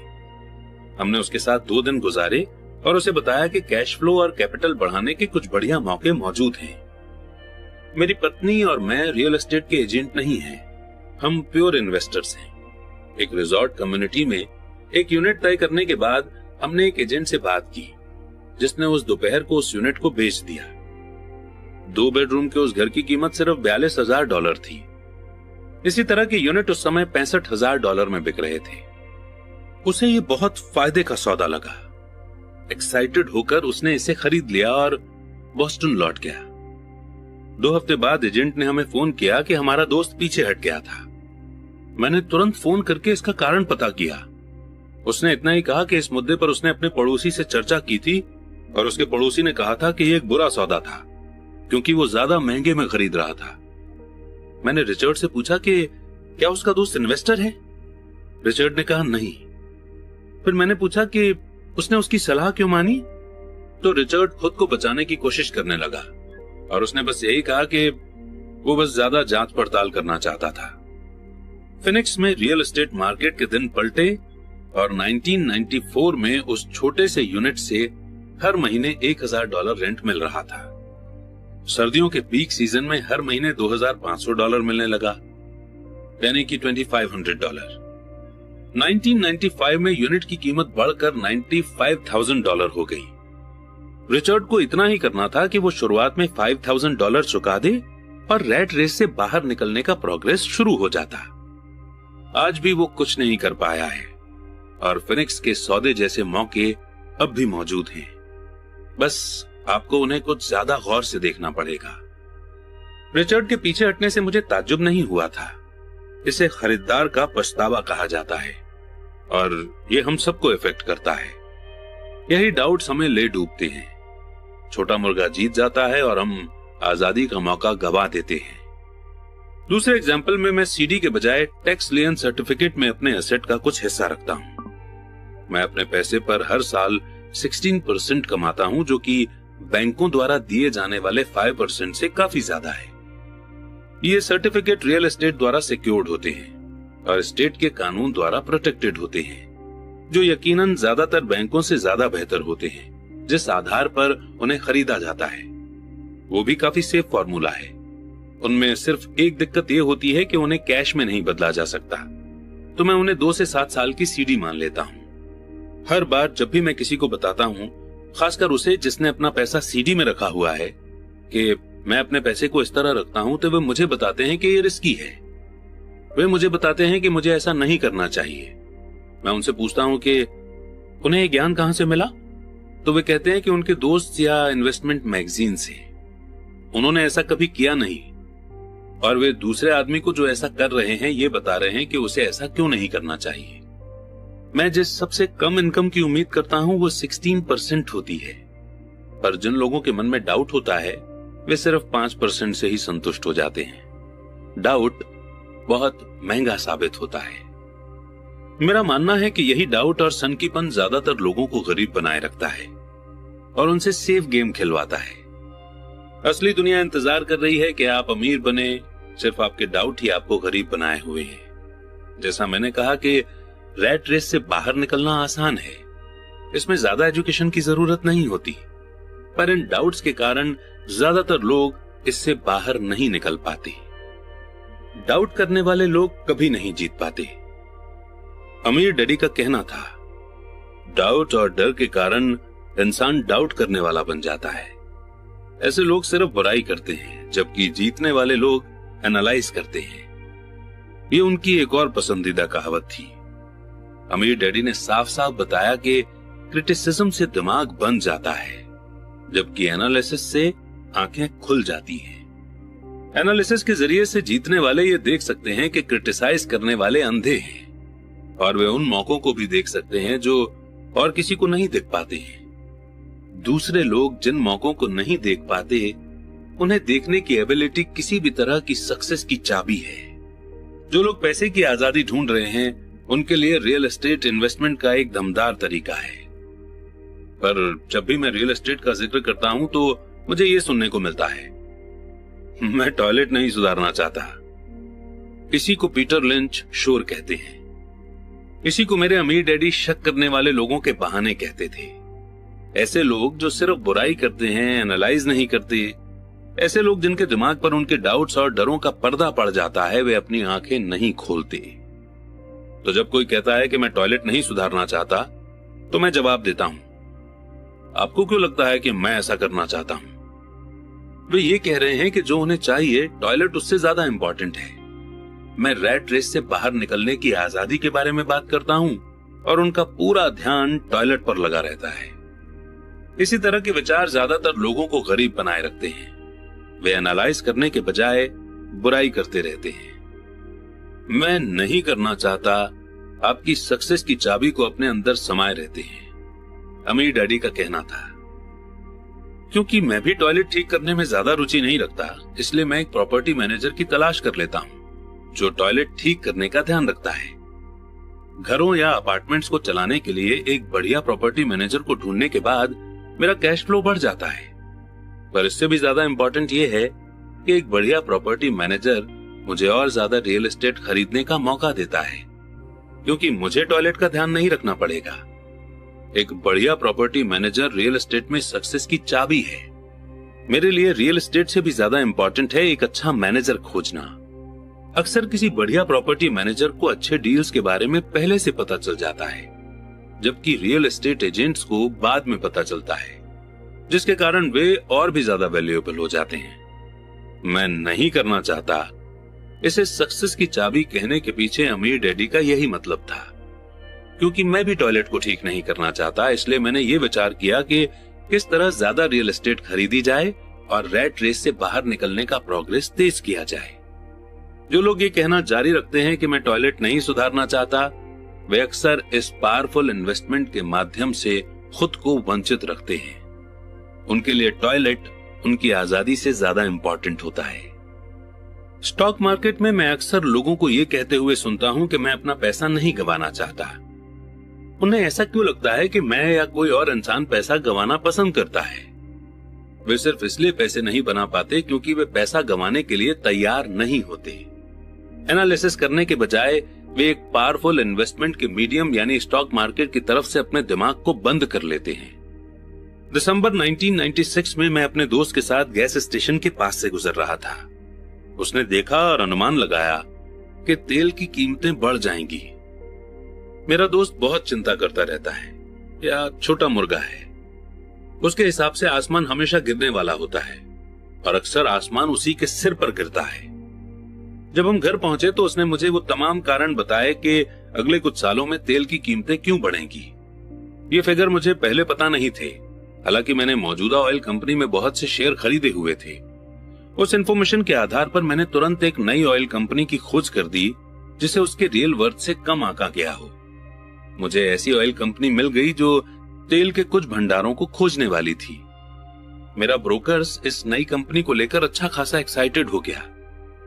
हमने उसके साथ 2 दिन गुजारे और उसे बताया कि कैश फ्लो और कैपिटल बढ़ाने के कुछ बढ़िया मौके मौजूद हैं। मेरी पत्नी और मैं रियल एस्टेट के एजेंट नहीं हैं, हम प्योर इन्वेस्टर्स हैं। एक रिजॉर्ट कम्युनिटी में एक यूनिट तय करने के बाद हमने एक एजेंट से बात की, जिसने उस दोपहर को उस यूनिट को बेच दिया। 2 बेडरूम के उस घर की कीमत सिर्फ $42,000 थी। इसी तरह के यूनिट उस समय $65,000 में बिक रहे थे। उसे ये बहुत फायदे का सौदा लगा। एक्साइटेड होकर उसने इसे खरीद लिया और बॉस्टन लौट गया। 2 हफ्ते बाद एजेंट ने हमें फोन किया कि हमारा दोस्त पीछे हट गया था। मैंने तुरंत फोन करके इसका कारण पता किया। उसने इतना ही कहा कि इस मुद्दे पर उसने अपने पड़ोसी से चर्चा की थी और उसके पड़ोसी ने कहा था कि यह एक बुरा सौदा था क्योंकि वो ज्यादा महंगे में खरीद रहा था। मैंने रिचर्ड से पूछा कि क्या उसका दोस्त इन्वेस्टर है? रिचर्ड ने कहा नहीं। फिर मैंने पूछा कि उसने उसकी सलाह क्यों मानी? तो रिचर्ड खुद को बचाने की कोशिश करने लगा और उसने बस यही कहा कि वो बस ज्यादा जांच पड़ताल करना चाहता था। फिनिक्स में रियल एस्टेट मार्केट के दिन पलटे और 1994 में उस छोटे से यूनिट से हर महीने $1,000 रेंट मिल रहा था। सर्दियों के पीक सीजन में हर महीने $2,500 मिलने लगा, यानी कि $2,500। 1995 में यूनिट की कीमत बढ़कर $95,000 हो गई। रिचर्ड को इतना ही करना था कि वो शुरुआत में $5,000 चुका दे और रैट रेस से बाहर निकलने का प्रोग्रेस शुरू हो जाता। आज भी वो कुछ नहीं कर पाया है और फिनिक्स के सौदे जैसे मौके अब भी मौजूद हैं। बस आपको उन्हें कुछ ज्यादा गौर से देखना पड़ेगा। रिचर्ड के पीछे हटने से मुझे ताज्जुब नहीं हुआ था। इसे खरीदार का पछतावा कहा जाता है और ये हम सबको इफेक्ट करता है। यही डाउट्स हमें ले डूबते हैं। छोटा मुर्गा जीत जाता है और हम आजादी का मौका गवा देते हैं। दूसरे एग्जाम्पल में मैं सीडी के बजाय टैक्स लियन सर्टिफिकेट में अपने एसेट का कुछ हिस्सा रखता हूं। मैं अपने पैसे पर हर साल 16% कमाता हूं, जो कि बैंकों द्वारा दिए जाने वाले 5% से काफी ज्यादा है। ये सर्टिफिकेट रियल एस्टेट द्वारा सिक्योर्ड होते हैं और स्टेट के कानून द्वारा प्रोटेक्टेड होते हैं, जो यकीनन ज्यादातर बैंकों से ज्यादा बेहतर होते हैं जिस आधार पर उन्हें खरीदा जाता है। वो भी काफी सेफ फॉर्मूला है। उनमें सिर्फ एक दिक्कत ये होती है कि उन्हें कैश में नहीं बदला जा सकता, तो मैं उन्हें 2 से 7 साल की सीडी मान लेता हूँ। हर बार जब भी मैं किसी को बताता हूँ, खासकर उसे जिसने अपना पैसा सीडी में रखा हुआ है, कि मैं अपने पैसे को इस तरह रखता हूँ, तो वे मुझे बताते हैं कि ये रिस्की है। वे मुझे बताते हैं कि मुझे ऐसा नहीं करना चाहिए। मैं उनसे पूछता हूँ कि उन्हें ये ज्ञान कहाँ से मिला, तो वे कहते हैं कि उनके दोस्त या इन्वेस्टमेंट मैगजीन से। उन्होंने ऐसा कभी किया नहीं और वे दूसरे आदमी को जो ऐसा कर रहे हैं ये बता रहे हैं कि उसे ऐसा क्यों नहीं करना चाहिए। मैं जिस सबसे कम इनकम की उम्मीद करता हूं वो 16% होती है, पर जिन लोगों के मन में डाउट होता है वे सिर्फ 5% से ही संतुष्ट हो जाते हैं। डाउट बहुत महंगा साबित होता है। मेरा मानना है कि यही डाउट और सनकीपन ज्यादातर लोगों को गरीब बनाए रखता है और उनसे सेफ गेम खिलवाता है। असली दुनिया इंतजार कर रही है कि आप अमीर बने, सिर्फ आपके डाउट ही आपको गरीब बनाए हुए हैं। जैसा मैंने कहा कि रैट रेस से बाहर निकलना आसान है, इसमें ज्यादा एजुकेशन की जरूरत नहीं होती। पर इन डाउट्स के कारण ज्यादातर लोग इससे बाहर नहीं निकल पाते। डाउट करने वाले लोग कभी नहीं जीत पाते। अमीर डैडी का कहना था, डाउट और डर के कारण इंसान डाउट करने वाला बन जाता है। ऐसे लोग सिर्फ बुराई करते हैं, जबकि जीतने वाले लोग एनालाइज करते हैं। ये उनकी एक और पसंदीदा कहावत थी। अमीर डैडी ने साफ साफ बताया कि क्रिटिसिज्म से दिमाग बंद जाता है, जबकि एनालिसिस से आंखें खुल जाती हैं। एनालिसिस के जरिए से जीतने वाले ये देख सकते हैं कि क्रिटिसाइज करने वाले अंधे हैं, और वे उन मौकों को भी देख सकते हैं जो और किसी को नहीं देख पाते हैं। दूसरे लोग जिन मौकों को नहीं देख पाते, उन्हें देखने की एबिलिटी किसी भी तरह की सक्सेस की चाबी है। जो लोग पैसे की आजादी ढूंढ रहे हैं, उनके लिए रियल एस्टेट इन्वेस्टमेंट का एक दमदार तरीका है। पर जब भी मैं रियल एस्टेट का जिक्र करता हूं तो मुझे यह सुनने को मिलता है, मैं टॉयलेट नहीं सुधारना चाहता। इसी को पीटर लिंच शोर कहते हैं। इसी को मेरे अमीर डैडी शक करने वाले लोगों के बहाने कहते थे। ऐसे लोग जो सिर्फ बुराई करते हैं, एनालाइज नहीं करते, ऐसे लोग जिनके दिमाग पर उनके डाउट्स और डरों का पर्दा पड़ जाता है, वे अपनी आंखें नहीं खोलते। तो जब कोई कहता है कि मैं टॉयलेट नहीं सुधारना चाहता, तो मैं जवाब देता हूं, आपको क्यों लगता है कि मैं ऐसा करना चाहता हूं? वे ये कह रहे हैं कि जो उन्हें चाहिए, टॉयलेट उससे ज्यादा इंपॉर्टेंट है। मैं रैट रेस से बाहर निकलने की आजादी के बारे में बात करता हूं और उनका पूरा ध्यान टॉयलेट पर लगा रहता है। इसी तरह के विचार ज्यादातर लोगों को गरीब बनाए रखते हैं। वे एनालाइज करने के बजाय बुराई करते रहते हैं। मैं नहीं करना चाहता आपकी सक्सेस की चाबी को अपने अंदर समाये रहते हैं, अमीर डैडी का कहना था। क्योंकि मैं भी टॉयलेट ठीक करने में ज्यादा रुचि नहीं रखता, इसलिए मैं एक प्रॉपर्टी मैनेजर की तलाश कर लेता हूं जो टॉयलेट ठीक करने का ध्यान रखता है। घरों या अपार्टमेंट्स को चलाने के लिए एक बढ़िया प्रॉपर्टी मैनेजर को ढूंढने के बाद मेरा कैश फ्लो बढ़ जाता है। पर इससे भी ज्यादा इंपॉर्टेंट यह है कि एक बढ़िया प्रॉपर्टी मैनेजर मुझे और ज्यादा रियल एस्टेट खरीदने का मौका देता है, क्योंकि मुझे टॉयलेट का ध्यान नहीं रखना पड़ेगा। एक बढ़िया प्रॉपर्टी मैनेजर रियल एस्टेट में सक्सेस की चाबी है। मेरे लिए रियल एस्टेट से भी ज्यादा इंपॉर्टेंट है एक अच्छा मैनेजर खोजना। अक्सर किसी बढ़िया प्रॉपर्टी मैनेजर को अच्छे डील्स के बारे में पहले से पता चल जाता है, जबकि रियल एस्टेट एजेंट्स को बाद में पता चलता है, जिसके कारण वे और भी ज्यादा वैल्यूएबल हो जाते हैं। मैं नहीं करना चाहता, इसे सक्सेस की चाबी कहने के पीछे अमीर डैडी का यही मतलब था। क्योंकि मैं भी टॉयलेट को ठीक नहीं करना चाहता, इसलिए मैंने ये विचार किया कि किस तरह ज्यादा रियल एस्टेट खरीदी जाए और रैट रेस से बाहर निकलने का प्रोग्रेस तेज किया जाए। जो लोग ये कहना जारी रखते हैं कि मैं टॉयलेट नहीं सुधारना चाहता, वे अक्सर इस पावरफुल इन्वेस्टमेंट के माध्यम से खुद को वंचित रखते हैं। उनके लिए टॉयलेट उनकी आजादी से ज्यादा इंपॉर्टेंट होता है। स्टॉक मार्केट में मैं अक्सर लोगों को यह कहते हुए सुनता हूं कि मैं अपना पैसा नहीं गंवाना चाहता। उन्हें ऐसा क्यों लगता है कि मैं या कोई और इंसान पैसा गंवाना पसंद करता है? वे सिर्फ इसलिए पैसे नहीं बना पाते क्योंकि वे पैसा गंवाने के लिए तैयार नहीं होते। एनालिसिस करने के बजाय वे एक पावरफुल इन्वेस्टमेंट के मीडियम यानी स्टॉक मार्केट की तरफ से अपने दिमाग को बंद कर लेते हैं। दिसंबर 1996 में मैं अपने दोस्त के साथ गैस स्टेशन के पास से गुजर रहा था। उसने देखा और अनुमान लगाया कि तेल की कीमतें बढ़ जाएंगी। मेरा दोस्त बहुत चिंता करता रहता है, या छोटा मुर्गा है। उसके हिसाब से आसमान हमेशा गिरने वाला होता है और अक्सर आसमान उसी के सिर पर गिरता है। जब हम घर पहुंचे तो उसने मुझे वो तमाम कारण बताए कि अगले कुछ सालों में तेल की कीमतें क्यों बढ़ेंगी। ये फिगर मुझे पहले पता नहीं थे, हालांकि मैंने मौजूदा ऑयल कंपनी में बहुत से शेयर खरीदे हुए थे। उस इंफॉर्मेशन के आधार पर मैंने तुरंत एक नई ऑयल कंपनी की खोज कर दी जिसे उसके रियल वर्थ से कम आंका गया हो। मुझे ऐसी ऑयल कंपनी मिल गई जो तेल के कुछ भंडारों को खोजने वाली थी। मेरा ब्रोकर्स इस नई कंपनी को लेकर अच्छा खासा एक्साइटेड हो गया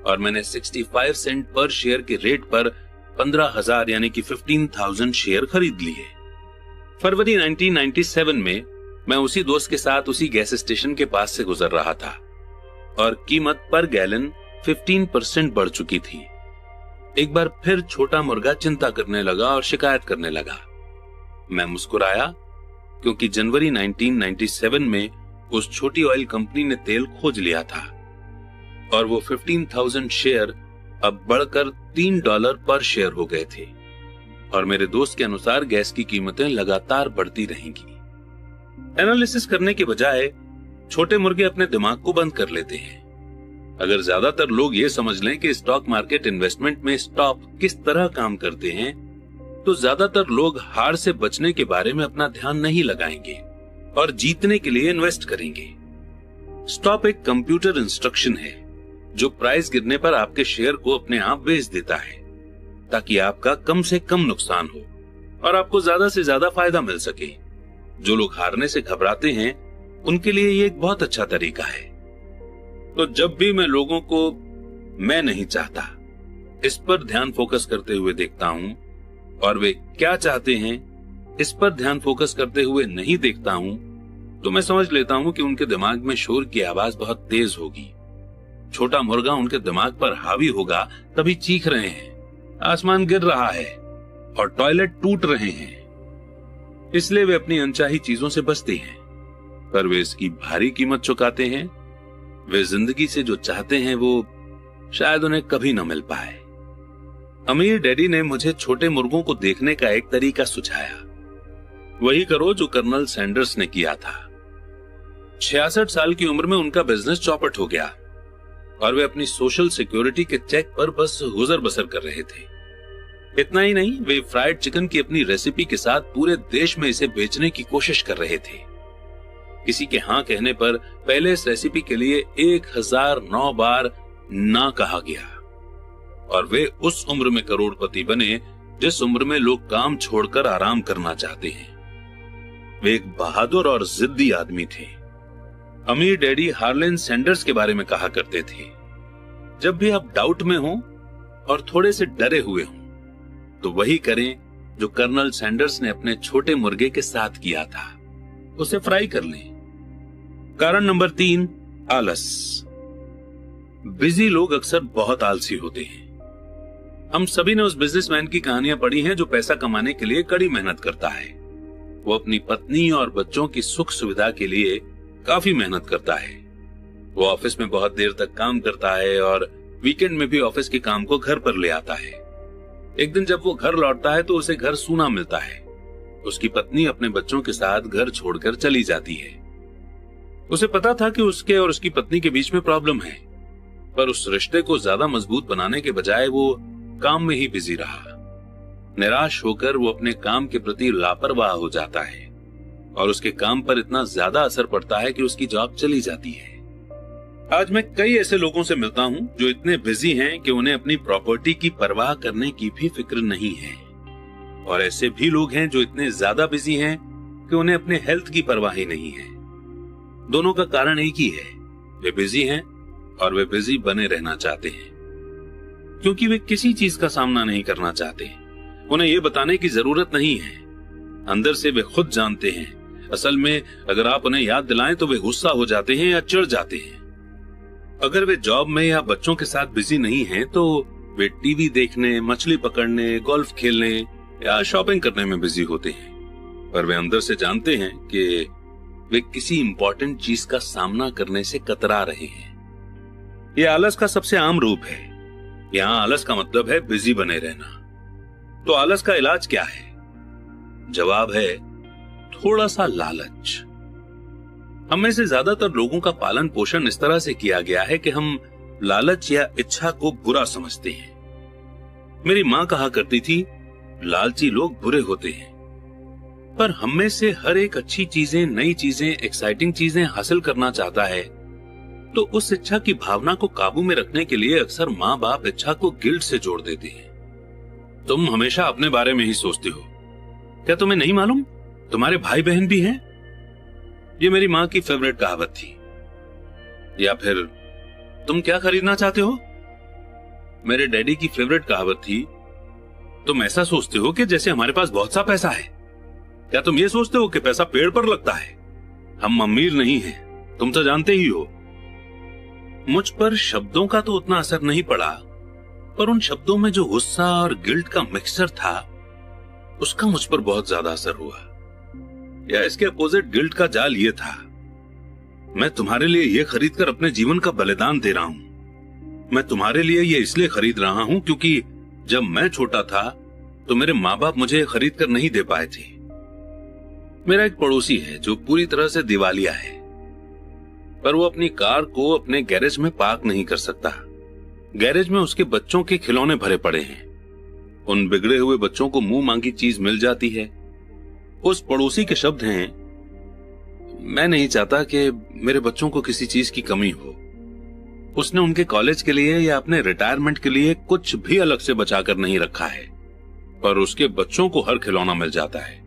और मैंने 65 सेंट पर शेयर के रेट पर 15,000 यानी कि 15,000 शेयर खरीद लिए। फरवरी 1997 में मैं उसी दोस्त के साथ उसी गैस स्टेशन के पास से गुजर रहा था और कीमत पर गैलन 15% बढ़ चुकी थी। एक बार फिर छोटा मुर्गा चिंता करने लगा और शिकायत करने लगा। मैं मुस्कुराया क्योंकि जनवरी 1997 में उस छोटी ऑयल कंपनी ने तेल खोज लिया था और वो 15,000 शेयर अब बढ़कर $3 पर शेयर हो गए थे और मेरे दोस्त के अनुसार गैस की कीमतें लगातार बढ़ती रहेंगी। एनालिसिस करने के बजाय छोटे मुर्गे अपने दिमाग को बंद कर लेते हैं। अगर ज्यादातर लोग ये समझ लें कि स्टॉक मार्केट इन्वेस्टमेंट में स्टॉक किस तरह काम करते हैं, तो ज्यादातर लोग हार से बचने के बारे में अपना ध्यान नहीं लगाएंगे और जीतने के लिए इन्वेस्ट करेंगे। स्टॉप एक कंप्यूटर इंस्ट्रक्शन है जो प्राइस गिरने पर आपके शेयर को अपने आप बेच देता है ताकि आपका कम से कम नुकसान हो और आपको ज्यादा से ज्यादा फायदा मिल सके। जो लोग हारने से घबराते हैं उनके लिए ये एक बहुत अच्छा तरीका है। तो जब भी मैं लोगों को मैं नहीं चाहता इस पर ध्यान फोकस करते हुए देखता हूं और वे क्या चाहते हैं इस पर ध्यान फोकस करते हुए नहीं देखता हूं, तो मैं समझ लेता हूं कि उनके दिमाग में शोर की आवाज बहुत तेज होगी। छोटा मुर्गा उनके दिमाग पर हावी होगा तभी चीख रहे हैं, आसमान गिर रहा है और टॉयलेट टूट रहे हैं। इसलिए वे अपनी अनचाही चीजों से बचते हैं, पर वे इसकी भारी कीमत चुकाते हैं। वे जिंदगी से जो चाहते हैं वो शायद उन्हें कभी न मिल पाए। अमीर डैडी ने मुझे छोटे मुर्गों को देखने का एक तरीका सुझाया। वही करो जो कर्नल सैंडर्स ने किया था। 66 साल की उम्र में उनका बिजनेस चौपट हो गया और वे अपनी सोशल सिक्योरिटी के चेक पर बस गुजर बसर कर रहे थे। इतना ही नहीं, वे फ्राइड चिकन की अपनी रेसिपी के साथ पूरे देश में इसे बेचने की कोशिश कर रहे थे। किसी के हां कहने पर पहले इस रेसिपी के लिए 1009 बार ना कहा गया और वे उस उम्र में करोड़पति बने जिस उम्र में लोग काम छोड़कर आराम करना चाहते हैं। वे एक बहादुर और जिद्दी आदमी थे। अमीर डैडी हार्लेन सैंडर्स के बारे में कहा करते थे, जब भी आप डाउट में हो और थोड़े से डरे हुए हो तो वही करें जो कर्नल सैंडर्स ने अपने छोटे मुर्गे के साथ किया था, उसे फ्राई कर लें। कारण नंबर 3, आलस। बिजी लोग अक्सर बहुत आलसी होते हैं। हम सभी ने उस बिजनेसमैन की कहानियां पढ़ी हैं जो पैसा कमाने के लिए कड़ी मेहनत करता है। वो अपनी पत्नी और बच्चों की सुख सुविधा के लिए काफी मेहनत करता है। वो ऑफिस में बहुत देर तक काम करता है और वीकेंड में भी ऑफिस के काम को घर पर ले आता है। एक दिन जब वो घर लौटता है तो उसे घर सूना मिलता है। उसकी पत्नी अपने बच्चों के साथ घर छोड़कर चली जाती है। उसे पता था कि उसके और उसकी पत्नी के बीच में प्रॉब्लम है, पर उस रिश्ते को ज्यादा मजबूत बनाने के बजाय वो काम में ही बिजी रहा। निराश होकर वो अपने काम के प्रति लापरवाह हो जाता है और उसके काम पर इतना ज्यादा असर पड़ता है कि उसकी जॉब चली जाती है। आज मैं कई ऐसे लोगों से मिलता हूं जो इतने बिजी हैं कि उन्हें अपनी प्रॉपर्टी की परवाह करने की भी फिक्र नहीं है, और ऐसे भी लोग हैं जो इतने ज्यादा बिजी हैं कि उन्हें अपने हेल्थ की परवाह ही नहीं है। दोनों का कारण एक ही है, वे बिजी हैं और वे बिजी बने रहना चाहते हैं, क्योंकि वे किसी चीज का सामना नहीं करना चाहते। उन्हें यह बताने की जरूरत नहीं है। अंदर से वे खुद जानते हैं। असल में अगर आप उन्हें याद दिलाएं तो वे गुस्सा हो जाते हैं या चिढ़ जाते हैं। अगर वे जॉब में या बच्चों के साथ बिजी नहीं हैं तो वे टीवी देखने, मछली पकड़ने, गोल्फ खेलने या शॉपिंग करने में बिजी होते हैं। पर वे अंदर से जानते हैं कि वे किसी इंपॉर्टेंट चीज का सामना करने से कतरा रहे हैं। यह आलस का सबसे आम रूप है। यहां आलस का मतलब है बिजी बने रहना। तो आलस का इलाज क्या है? जवाब है थोड़ा सा लालच। हम में से ज्यादातर लोगों का पालन पोषण इस तरह से किया गया है कि हम लालच या इच्छा को बुरा समझते हैं। मेरी मां कहा करती थी, लालची लोग बुरे होते हैं। पर हम में से हर एक अच्छी चीजें, नई चीजें, एक्साइटिंग चीजें हासिल करना चाहता है, तो उस इच्छा की भावना को काबू में रखने के लिए अक्सर माँ बाप इच्छा को गिल्ट से जोड़ देते हैं। तुम हमेशा अपने बारे में ही सोचते हो, क्या तुम्हें नहीं मालूम तुम्हारे भाई बहन भी हैं? ये मेरी माँ की फेवरेट कहावत थी। या फिर तुम क्या खरीदना चाहते हो? मेरे डैडी की फेवरेट कहावत थी, तुम ऐसा सोचते हो कि जैसे हमारे पास बहुत सा पैसा है। क्या तुम ये सोचते हो कि पैसा पेड़ पर लगता है? हम अमीर नहीं हैं, तुम तो जानते ही हो। मुझ पर शब्दों का तो उतना असर नहीं पड़ा, पर उन शब्दों में जो गुस्सा और गिल्ट का मिक्सचर था उसका मुझ पर बहुत ज्यादा असर हुआ। या इसके अपोजिट गिल्ट का जाल ये था, मैं तुम्हारे लिए ये खरीद कर अपने जीवन का बलिदान दे रहा हूं। मैं तुम्हारे लिए ये इसलिए खरीद रहा हूं क्योंकि जब मैं छोटा था तो मेरे माँ बाप मुझे खरीद कर नहीं दे पाए थे। मेरा एक पड़ोसी है जो पूरी तरह से दिवालिया है, पर वो अपनी कार को अपने गैरेज में पार्क नहीं कर सकता। गैरेज में उसके बच्चों के खिलौने भरे पड़े हैं। उन बिगड़े हुए बच्चों को मुंह मांगी चीज मिल जाती है। उस पड़ोसी के शब्द हैं, मैं नहीं चाहता कि मेरे बच्चों को किसी चीज की कमी हो। उसने उनके कॉलेज के लिए या अपने रिटायरमेंट के लिए कुछ भी अलग से बचाकर नहीं रखा है, पर उसके बच्चों को हर खिलौना मिल जाता है।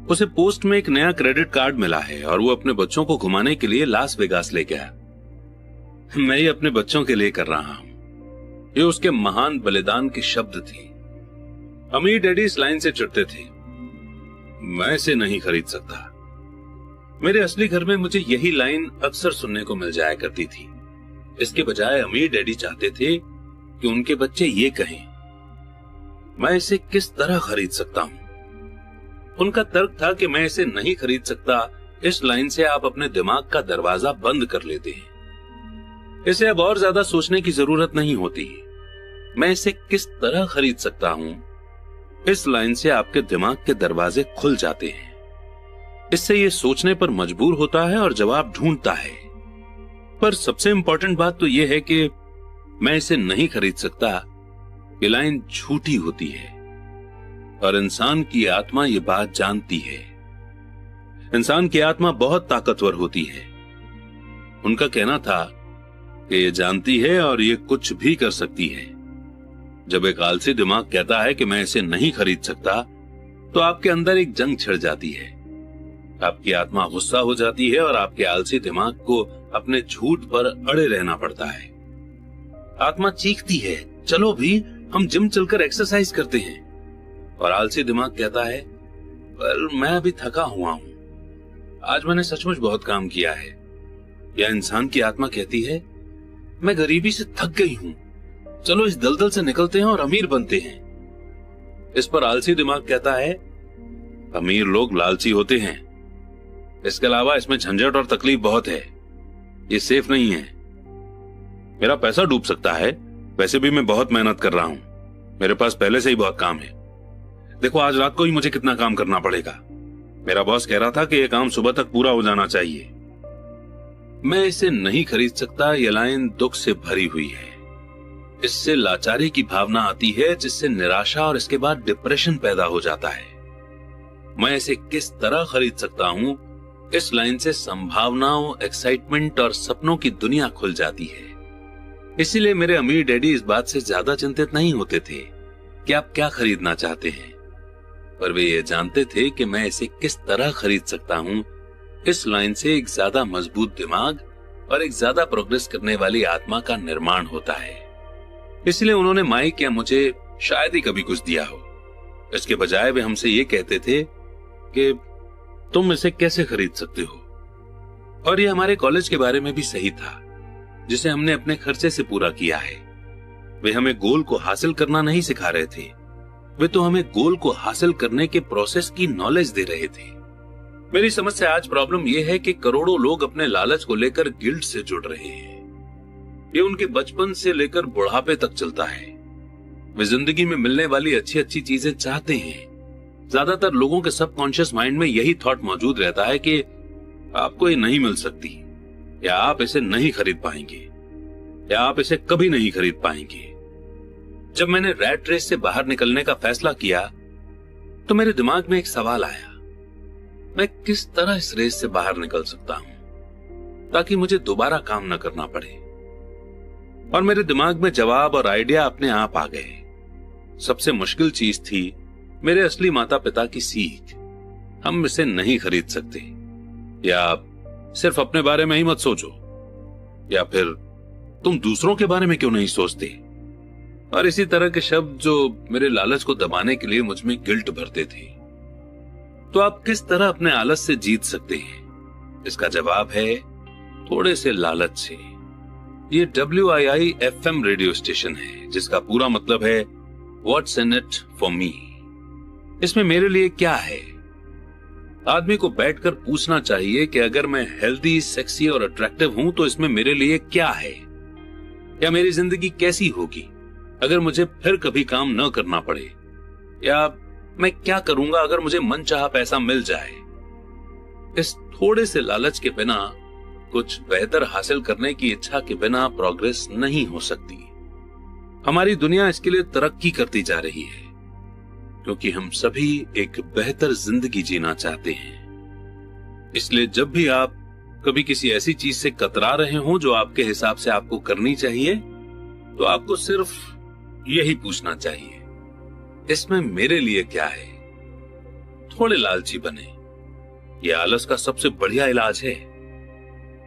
उसे पोस्ट में एक नया क्रेडिट कार्ड मिला है और वो अपने बच्चों को घुमाने के लिए लास वेगास ले गया। मैं ये अपने बच्चों के लिए कर रहा हूं। ये उसके महान बलिदान के शब्द थे। अमीर डैडी इस लाइन से चिढ़ते थे, मैं इसे नहीं खरीद सकता। मेरे असली घर में मुझे यही लाइन अक्सर सुनने को मिल जाया करती थी। इसके बजाय अमीर डैडी चाहते थे कि उनके बच्चे ये कहें, मैं इसे किस तरह खरीद सकता हूं। उनका तर्क था कि मैं इसे नहीं खरीद सकता। इस लाइन से आप अपने दिमाग का दरवाजा बंद कर लेते हैं। इसे अब और ज्यादा सोचने की जरूरत नहीं होती। मैं इसे किस तरह खरीद सकता हूं, इस लाइन से आपके दिमाग के दरवाजे खुल जाते हैं। इससे ये सोचने पर मजबूर होता है और जवाब ढूंढता है। पर सबसे इंपॉर्टेंट बात तो यह है कि मैं इसे नहीं खरीद सकता, ये लाइन झूठी होती है और इंसान की आत्मा ये बात जानती है। इंसान की आत्मा बहुत ताकतवर होती है। उनका कहना था कि ये जानती है और ये कुछ भी कर सकती है। जब एक आलसी दिमाग कहता है कि मैं इसे नहीं खरीद सकता, तो आपके अंदर एक जंग छिड़ जाती है। आपकी आत्मा गुस्सा हो जाती है और आपके आलसी दिमाग को अपने झूठ पर अड़े रहना पड़ता है। आत्मा चीखती है, चलो भी हम जिम चलकर एक्सरसाइज करते हैं। और आलसी दिमाग कहता है, पर मैं अभी थका हुआ हूं, आज मैंने सचमुच बहुत काम किया है। या इंसान की आत्मा कहती है, मैं गरीबी से थक गई हूं, चलो इस दलदल से निकलते हैं और अमीर बनते हैं। इस पर आलसी दिमाग कहता है, अमीर लोग लालची होते हैं, इसके अलावा इसमें झंझट और तकलीफ बहुत है, ये सेफ नहीं है। मेरा पैसा डूब सकता है, वैसे भी मैं बहुत मेहनत कर रहा हूं, मेरे पास पहले से ही बहुत काम है। देखो आज रात को ही मुझे कितना काम करना पड़ेगा। मेरा बॉस कह रहा था कि यह काम सुबह तक पूरा हो जाना चाहिए। मैं इसे नहीं खरीद सकता, यह लाइन दुख से भरी हुई है। इससे लाचारी की भावना आती है, जिससे निराशा और इसके बाद डिप्रेशन पैदा हो जाता है। मैं इसे किस तरह खरीद सकता हूं, इस लाइन से संभावनाओं, एक्साइटमेंट और सपनों की दुनिया खुल जाती है। इसीलिए मेरे अमीर डैडी इस बात से ज्यादा चिंतित नहीं होते थे कि आप क्या खरीदना चाहते हैं, पर वे ये जानते थे कि मैं इसे किस तरह खरीद सकता हूं। इस लाइन से एक ज्यादा मजबूत दिमाग और एक ज्यादा प्रोग्रेस करने वाली आत्मा का निर्माण होता है। इसलिए उन्होंने माइक या मुझे शायद ही कभी कुछ दिया हो। इसके बजाय वे हमसे ये कहते थे कि तुम इसे कैसे खरीद सकते हो। और ये हमारे कॉलेज के बारे में भी सही था, जिसे हमने अपने खर्चे से पूरा किया है। वे हमें गोल को हासिल करना नहीं सिखा रहे थे, वे तो हमें गोल को हासिल करने के प्रोसेस की नॉलेज दे रहे थे। मेरी समझ से आज प्रॉब्लम यह है कि करोड़ों लोग अपने लालच को लेकर गिल्ट से जुड़ रहे हैं। ये उनके बचपन से लेकर बुढ़ापे तक चलता है। वे जिंदगी में मिलने वाली अच्छी अच्छी चीजें चाहते हैं। ज्यादातर लोगों के सबकॉन्शियस माइंड में यही थॉट मौजूद रहता है कि आपको ये नहीं मिल सकती, या आप इसे नहीं खरीद पाएंगे, या आप इसे कभी नहीं खरीद पाएंगे। जब मैंने रैट रेस से बाहर निकलने का फैसला किया, तो मेरे दिमाग में एक सवाल आया, मैं किस तरह इस रेस से बाहर निकल सकता हूं ताकि मुझे दोबारा काम न करना पड़े। और मेरे दिमाग में जवाब और आइडिया अपने आप आ गए। सबसे मुश्किल चीज थी मेरे असली माता पिता की सीख, हम इसे नहीं खरीद सकते, या सिर्फ अपने बारे में ही मत सोचो, या फिर तुम दूसरों के बारे में क्यों नहीं सोचते। और इसी तरह के शब्द जो मेरे लालच को दबाने के लिए मुझ में गिल्ट भरते थे। तो आप किस तरह अपने आलस से जीत सकते हैं? इसका जवाब है थोड़े से लालच से। ये WII FM रेडियो स्टेशन है, जिसका पूरा मतलब है what's in it for me. इसमें मेरे लिए क्या है? आदमी को बैठकर पूछना चाहिए कि अगर मैं हेल्दी, सेक्सी और अट्रैक्टिव हूं तो इसमें मेरे लिए क्या है, या मेरी जिंदगी कैसी होगी अगर मुझे फिर कभी काम न करना पड़े, या मैं क्या करूंगा अगर मुझे मनचाहा पैसा मिल जाए। इस थोड़े से लालच के बिना, कुछ बेहतर हासिल करने की इच्छा के बिना प्रोग्रेस नहीं हो सकती। हमारी दुनिया इसके लिए तरक्की करती जा रही है क्योंकि हम सभी एक बेहतर जिंदगी जीना चाहते हैं। इसलिए जब भी आप कभी किसी ऐसी चीज से कतरा रहे हो जो आपके हिसाब से आपको करनी चाहिए, तो आपको सिर्फ यही पूछना चाहिए, इसमें मेरे लिए क्या है। थोड़े लालची बने, यह आलस का सबसे बढ़िया इलाज है।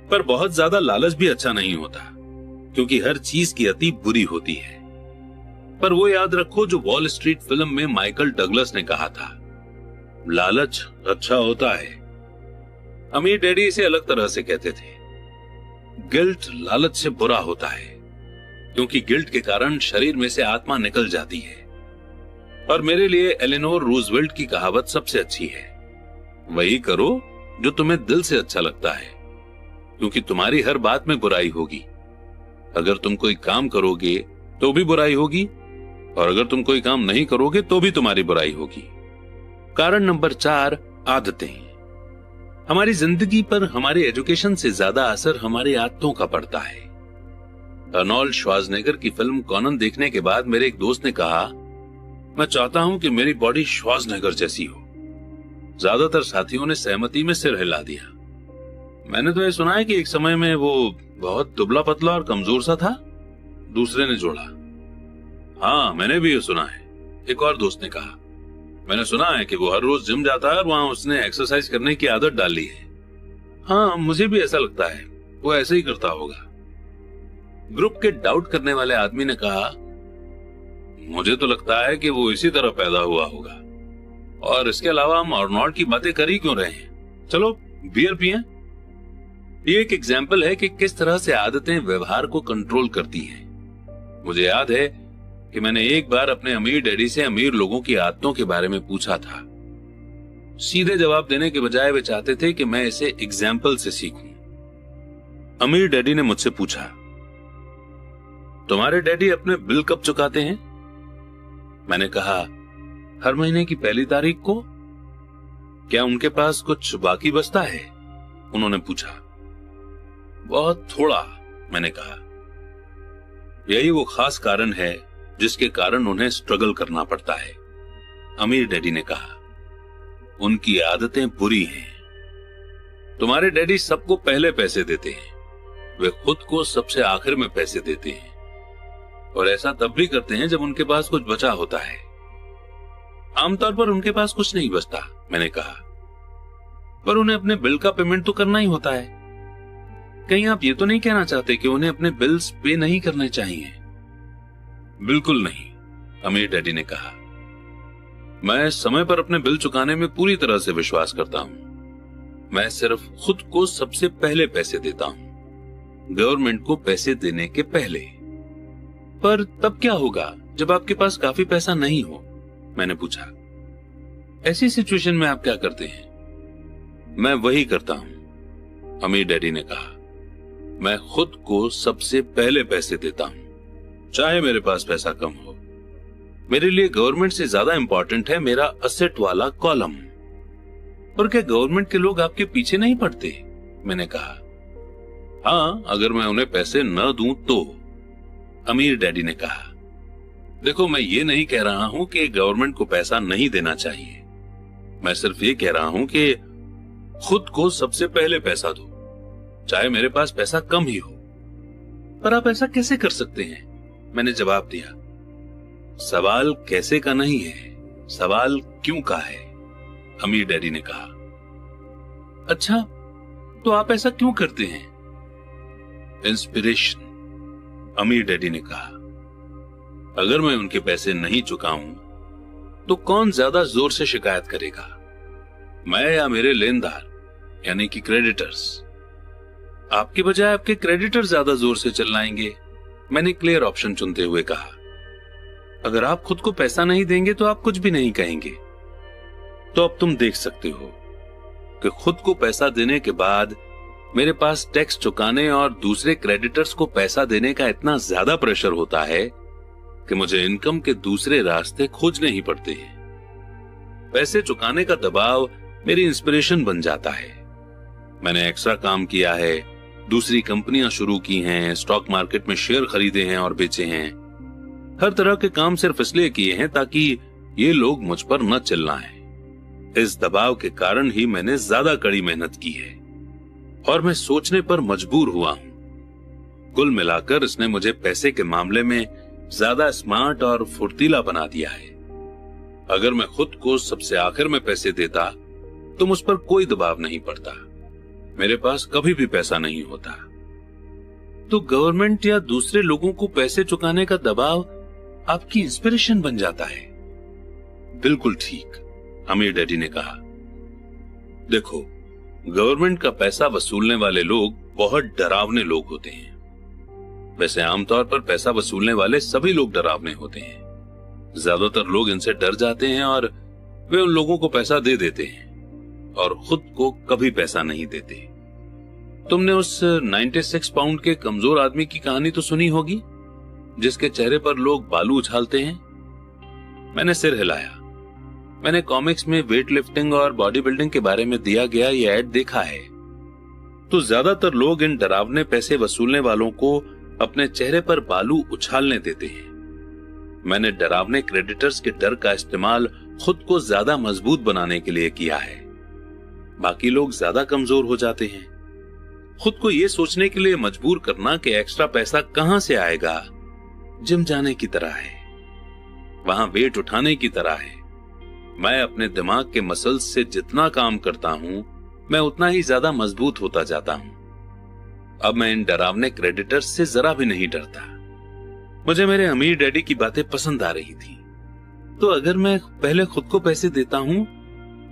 पर बहुत ज्यादा लालच भी अच्छा नहीं होता क्योंकि हर चीज की अति बुरी होती है। पर वो याद रखो जो वॉल स्ट्रीट फिल्म में माइकल डगलस ने कहा था, लालच अच्छा होता है। अमीर डैडी इसे अलग तरह से कहते थे, गिल्ट लालच से बुरा होता है क्योंकि गिल्ट के कारण शरीर में से आत्मा निकल जाती है। और मेरे लिए एलेनोर रूजवेल्ट की कहावत सबसे अच्छी है, वही करो जो तुम्हें दिल से अच्छा लगता है क्योंकि तुम्हारी हर बात में बुराई होगी। अगर तुम कोई काम करोगे तो भी बुराई होगी, और अगर तुम कोई काम नहीं करोगे तो भी तुम्हारी बुराई होगी। कारण नंबर 4, आदतें। हमारी जिंदगी पर हमारे एजुकेशन से ज्यादा असर हमारी आदतों का पड़ता है। अर्नोल्ड श्वार्ज़नेगर की फिल्म कॉनन देखने के बाद मेरे एक दोस्त ने कहा, मैं चाहता हूं कि मेरी बॉडी श्वार्ज़नेगर जैसी हो। ज्यादातर साथियों ने सहमति में सिर हिला दिया। मैंने तो यह सुना है कि एक समय में वो बहुत दुबला पतला और कमजोर सा था। दूसरे ने जोड़ा, हाँ मैंने भी ये सुना है। एक और दोस्त ने कहा, मैंने सुना है कि वो हर रोज जिम जाता है और वहां उसने एक्सरसाइज करने की आदत डाल ली है। हाँ मुझे भी ऐसा लगता है, वो ऐसे ही करता होगा। ग्रुप के डाउट करने वाले आदमी ने कहा, मुझे तो लगता है कि वो इसी तरह पैदा हुआ होगा, और इसके अलावा हम अर्नोल्ड की बातें कर ही क्यों रहे हैं, चलो बियर पिएं। ये एक एग्जाम्पल है कि किस तरह से आदतें व्यवहार को कंट्रोल करती हैं। मुझे याद है कि मैंने एक बार अपने अमीर डैडी से अमीर लोगों की आदतों के बारे में पूछा था। सीधे जवाब देने के बजाय वे चाहते थे कि मैं इसे एग्जाम्पल से सीखूं। अमीर डैडी ने मुझसे पूछा, तुम्हारे डैडी अपने बिल कब चुकाते हैं? मैंने कहा, हर महीने की पहली तारीख को। क्या उनके पास कुछ बाकी बचता है? उन्होंने पूछा। बहुत थोड़ा, मैंने कहा। यही वो खास कारण है जिसके कारण उन्हें स्ट्रगल करना पड़ता है, अमीर डैडी ने कहा। उनकी आदतें बुरी हैं। तुम्हारे डैडी सबको पहले पैसे देते हैं, वे खुद को सबसे आखिर में पैसे देते हैं, और ऐसा तब भी करते हैं जब उनके पास कुछ बचा होता है। आमतौर पर उनके पास कुछ नहीं बचता, मैंने कहा। पर उन्हें अपने बिल का पेमेंट तो करना ही होता है। कहीं आप ये तो नहीं कहना चाहते कि उन्हें अपने बिल्स पे नहीं करने चाहिए? बिल्कुल नहीं, अमीर डैडी ने कहा। मैं समय पर अपने बिल चुकाने में पूरी तरह से विश्वास करता हूं। मैं सिर्फ खुद को सबसे पहले पैसे देता हूं, गवर्नमेंट को पैसे देने के पहले। पर तब क्या होगा जब आपके पास काफी पैसा नहीं हो? मैंने पूछा। ऐसी सिचुएशन में आप क्या करते हैं? मैं वही करता हूं, अमीर डैडी ने कहा। मैं खुद को सबसे पहले पैसे देता हूं, चाहे मेरे पास पैसा कम हो। मेरे लिए गवर्नमेंट से ज्यादा इंपॉर्टेंट है मेरा असेट वाला कॉलम। और क्या गवर्नमेंट के लोग आपके पीछे नहीं पड़ते? मैंने कहा। हाँ, अगर मैं उन्हें पैसे न दूं तो, अमीर डैडी ने कहा। देखो, मैं ये नहीं कह रहा हूं कि गवर्नमेंट को पैसा नहीं देना चाहिए। मैं सिर्फ ये कह रहा हूं कि खुद को सबसे पहले पैसा दो, चाहे मेरे पास पैसा कम ही हो। पर आप ऐसा कैसे कर सकते हैं? मैंने जवाब दिया। सवाल कैसे का नहीं है, सवाल क्यों का है, अमीर डैडी ने कहा। अच्छा, तो आप ऐसा क्यों करते हैं? इंस्पिरेशन, अमीर डैडी ने कहा। अगर मैं उनके पैसे नहीं चुकाऊं तो कौन ज्यादा जोर से शिकायत करेगा, मैं या मेरे लेनदार यानी कि क्रेडिटर्स? आपके बजाय आपके क्रेडिटर ज्यादा जोर से चिल्लाएंगे, मैंने क्लियर ऑप्शन चुनते हुए कहा। अगर आप खुद को पैसा नहीं देंगे तो आप कुछ भी नहीं कहेंगे। तो अब तुम देख सकते हो, कि खुद को पैसा देने के बाद मेरे पास टैक्स चुकाने और दूसरे क्रेडिटर्स को पैसा देने का इतना ज्यादा प्रेशर होता है कि मुझे इनकम के दूसरे रास्ते खोजने ही पड़ते हैं। पैसे चुकाने का दबाव मेरी इंस्पिरेशन बन जाता है। मैंने एक्स्ट्रा काम किया है, दूसरी कंपनियां शुरू की हैं, स्टॉक मार्केट में शेयर खरीदे हैं और बेचे हैं। हर तरह के काम सिर्फ इसलिए किए हैं ताकि ये लोग मुझ पर न चिल्लाएं। इस दबाव के कारण ही मैंने ज्यादा कड़ी मेहनत की है और मैं सोचने पर मजबूर हुआ हूं। कुल मिलाकर इसने मुझे पैसे के मामले में ज्यादा स्मार्ट और फुर्तीला बना दिया है। अगर मैं खुद को सबसे आखिर में पैसे देता तो मुझ पर कोई दबाव नहीं पड़ता, मेरे पास कभी भी पैसा नहीं होता। तो गवर्नमेंट या दूसरे लोगों को पैसे चुकाने का दबाव आपकी इंस्पिरेशन बन जाता है। बिल्कुल ठीक, अमीर डैडी ने कहा। देखो, गवर्नमेंट का पैसा वसूलने वाले लोग बहुत डरावने लोग होते हैं। वैसे आमतौर पर पैसा वसूलने वाले सभी लोग डरावने होते हैं। ज्यादातर लोग इनसे डर जाते हैं और वे उन लोगों को पैसा दे देते हैं और खुद को कभी पैसा नहीं देते। तुमने उस 96 पाउंड के कमजोर आदमी की कहानी तो सुनी होगी, जिसके चेहरे पर लोग बालू उछालते हैं। मैंने सिर हिलाया। मैंने कॉमिक्स में वेट लिफ्टिंग और बॉडी बिल्डिंग के बारे में दिया गया ये ऐड देखा है। तो ज्यादातर लोग इन डरावने पैसे वसूलने वालों को अपने चेहरे पर बालू उछालने देते हैं। मैंने डरावने क्रेडिटर्स के डर का इस्तेमाल खुद को ज्यादा मजबूत बनाने के लिए किया है। बाकी लोग ज्यादा कमजोर हो जाते हैं। खुद को यह सोचने के लिए मजबूर करना कि एक्स्ट्रा पैसा कहां से आएगा, जिम जाने की तरह है, वहां वेट उठाने की तरह है। मैं अपने दिमाग के मसल्स से जितना काम करता हूं, मैं उतना ही ज्यादा मजबूत होता जाता हूं। अब मैं इन डरावने क्रेडिटर्स से जरा भी नहीं डरता। मुझे मेरे अमीर डैडी की बातें पसंद आ रही थी। तो अगर मैं पहले खुद को पैसे देता हूं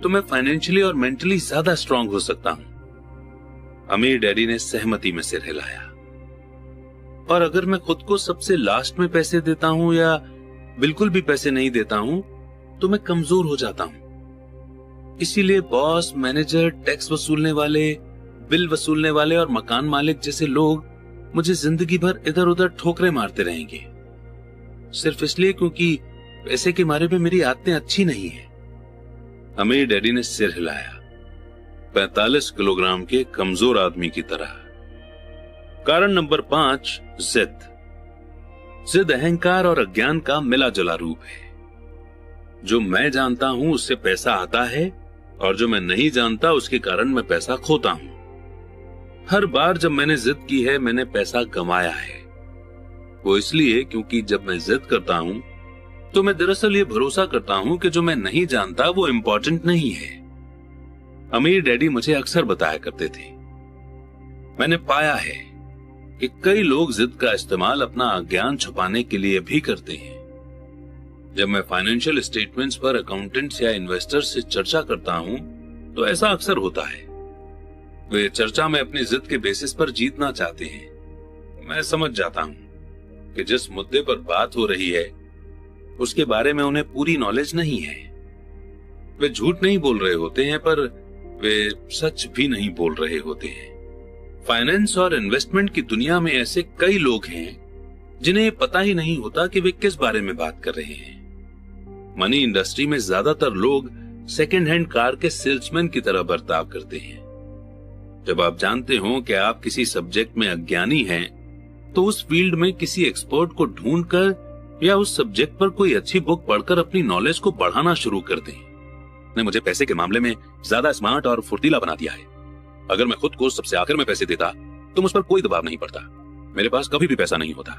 तो मैं फाइनेंशियली और मेंटली ज्यादा स्ट्रांग हो सकता हूं। अमीर डैडी ने सहमति में सिर हिलाया। और अगर मैं खुद को सबसे लास्ट में पैसे देता हूं या बिल्कुल भी पैसे नहीं देता हूं तो मैं कमजोर हो जाता हूं। इसीलिए बॉस, मैनेजर, टैक्स वसूलने वाले, बिल वसूलने वाले और मकान मालिक जैसे लोग मुझे जिंदगी भर इधर उधर ठोकरें मारते रहेंगे, सिर्फ इसलिए क्योंकि पैसे के मारे में मेरी आदतें अच्छी नहीं है। अमीर डैडी ने सिर हिलाया, 45 किलोग्राम के कमजोर आदमी की तरह। कारण नंबर 5, जिद। जिद अहंकार और अज्ञान का मिला जुला रूप है। जो मैं जानता हूं उससे पैसा आता है और जो मैं नहीं जानता उसके कारण मैं पैसा खोता हूं। हर बार जब मैंने जिद की है मैंने पैसा गंवाया है। वो इसलिए क्योंकि जब मैं जिद करता हूं तो मैं दरअसल ये भरोसा करता हूं कि जो मैं नहीं जानता वो इंपॉर्टेंट नहीं है। अमीर डैडी मुझे अक्सर बताया करते थे। मैंने पाया है कि कई लोग जिद का इस्तेमाल अपना अज्ञान छुपाने के लिए भी करते हैं। जब मैं फाइनेंशियल स्टेटमेंट्स पर अकाउंटेंट्स या इन्वेस्टर्स से चर्चा करता हूं तो ऐसा अक्सर होता है। वे चर्चा में अपनी जिद के बेसिस पर जीतना चाहते हैं। मैं समझ जाता हूं कि जिस मुद्दे पर बात हो रही है उसके बारे में उन्हें पूरी नॉलेज नहीं है। वे झूठ नहीं बोल रहे होते हैं पर वे सच भी नहीं बोल रहे होते हैं। फाइनेंस और इन्वेस्टमेंट की दुनिया में ऐसे कई लोग हैं जिन्हें पता ही नहीं होता कि वे किस बारे में बात कर रहे हैं। मनी इंडस्ट्री में ज्यादातर लोग सेकेंड हैंड कार के सेल्समैन की तरह बर्ताव करते हैं। जब आप जानते हो कि आप किसी सब्जेक्ट में अज्ञानी हैं, तो उस फील्ड में किसी एक्सपर्ट को ढूंढकर या उस सब्जेक्ट पर कोई अच्छी बुक पढ़कर अपनी नॉलेज को बढ़ाना शुरू कर दें। ने मुझे पैसे के मामले में ज्यादा स्मार्ट और फुर्तीला बना दिया है। अगर मैं खुद को सबसे आखिर में पैसे देता तो मुझ पर कोई दबाव नहीं पड़ता, मेरे पास कभी भी पैसा नहीं होता।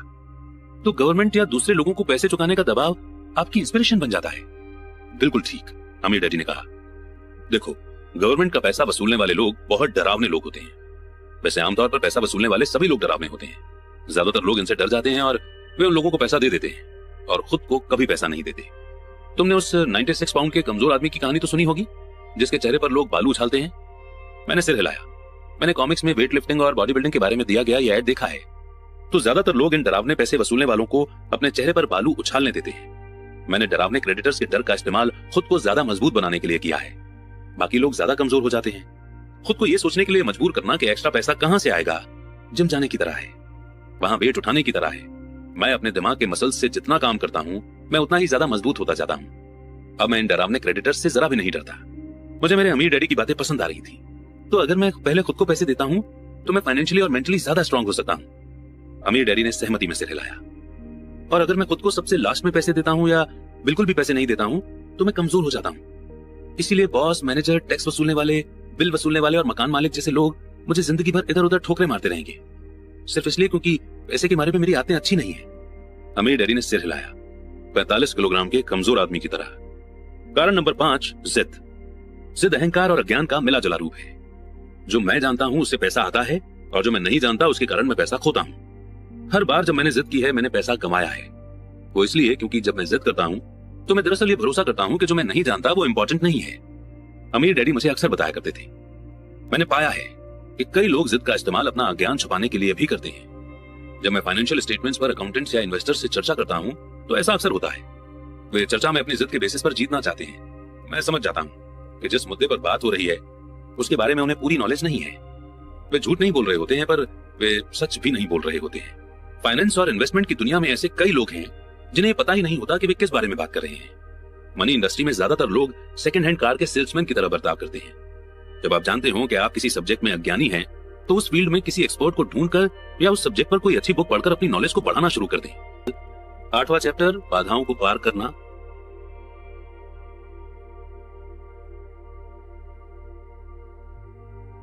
तो गवर्नमेंट या दूसरे लोगों को पैसे चुकाने का दबाव आपकी इंस्पिरेशन बन जाता है। बिल्कुल ठीक, अमीर डैडी ने कहा। देखो, गवर्नमेंट का पैसा वसूलने वाले लोग बहुत डरावने लोग होते हैं। वैसे आमतौर पर पैसा वसूलने वाले सभी लोग डरावने होते हैं। ज्यादातर लोग इनसे डर जाते हैं और वे उन लोगों को पैसा दे देते हैं और खुद को कभी पैसा नहीं देते। तुमने उस 96 पाउंड के कमजोर आदमी की कहानी तो सुनी होगी, जिसके चेहरे पर लोग बालू उछालते हैं। मैंने सिर हिलाया। मैंने कॉमिक्स में वेट लिफ्टिंग और बॉडी बिल्डिंग के बारे में दिया गया ये ऐड देखा है। तो ज्यादातर लोग इन डरावने पैसे वसूलने वालों को अपने चेहरे पर बालू उछालने देते हैं। मैंने डरावने क्रेडिटर्स के डर का इस्तेमाल खुद को ज्यादा मजबूत बनाने के लिए किया है। बाकी लोग ज्यादा कमजोर हो जाते हैं। खुद को ये सोचने के लिए मजबूर करना कि एक्स्ट्रा पैसा कहां से आएगा, जिम जाने की तरह है, वहां वेट उठाने की तरह है। मैं अपने दिमाग के मसल्स से जितना काम करता हूं, मैं उतना ही ज्यादा मजबूत होता जाता हूं। अब मैं इन डरावने क्रेडिटर्स से जरा भी नहीं डरता। मुझे मेरे अमीर डैडी की बातें पसंद आ रही थी। तो अगर मैं पहले खुद को पैसे देता हूं तो मैं फाइनेंशियली और मेंटली ज्यादा स्ट्रांग हो सकता हूं। अमीर डैडी ने सहमति में सिर हिलाया। और अगर मैं खुद को सबसे लास्ट में पैसे देता हूं या बिल्कुल भी पैसे नहीं देता हूं तो मैं कमजोर हो जाता हूं। इसीलिए बॉस, मैनेजर, टैक्स वसूलने वाले, बिल वसूलने वाले और मकान मालिक जैसे लोग मुझे जिंदगी भर इधर उधर ठोकरे मारते रहेंगे, सिर्फ इसलिए क्योंकि पैसे के बारे में मेरी आदतें अच्छी नहीं है। अमीर डैडी ने सिर हिलाया, 45 किलोग्राम के कमजोर आदमी की तरह। कारण नंबर 5, जिद। जिद अहंकार और अज्ञान का मिला जुला रूप है। जो मैं जानता हूं उससे पैसा आता है और जो मैं नहीं जानता उसके कारण मैं पैसा खोता हूं। हर बार जब मैंने जिद की है मैंने पैसा कमाया है। वो इसलिए क्योंकि जब मैं जिद करता हूं तो मैं दरअसल ये भरोसा करता हूं कि जो मैं नहीं जानता वो इंपॉर्टेंट नहीं है। अमीर डैडी मुझे अक्सर बताया करते थे। मैंने पाया है कि कई लोग जिद का इस्तेमाल अपना अज्ञान छुपाने के लिए भी करते हैं। जब मैं फाइनेंशियल स्टेटमेंट्स पर अकाउंटेंट्स या इन्वेस्टर्स से चर्चा करता हूं तो ऐसा अक्सर होता है। वे चर्चा में अपनी जिद के बेसिस पर जीतना चाहते हैं। मैं समझ जाता हूं कि जिस मुद्दे पर बात हो रही है उसके बारे में उन्हें पूरी नॉलेज नहीं है। वे झूठ नहीं बोल रहे होते हैं पर वे सच भी नहीं बोल रहे होते हैं। फाइनेंस और इन्वेस्टमेंट की दुनिया में ऐसे कई लोग हैं जिन्हें पता ही नहीं होता कि वे किस बारे में बात कर रहे हैं। मनी इंडस्ट्री में ज्यादातर लोग सेकंड हैंड कार के सेल्समैन की तरह बर्ताव करते हैं। जब आप जानते हो कि आप किसी सब्जेक्ट में अज्ञानी हैं तो उस फील्ड में किसी एक्सपर्ट को ढूंढकर या उस सब्जेक्ट पर कोई अच्छी बुक पढ़कर अपनी नॉलेज को बढ़ाना शुरू कर दें। 8वां चैप्टर, बाधाओं को पार करना।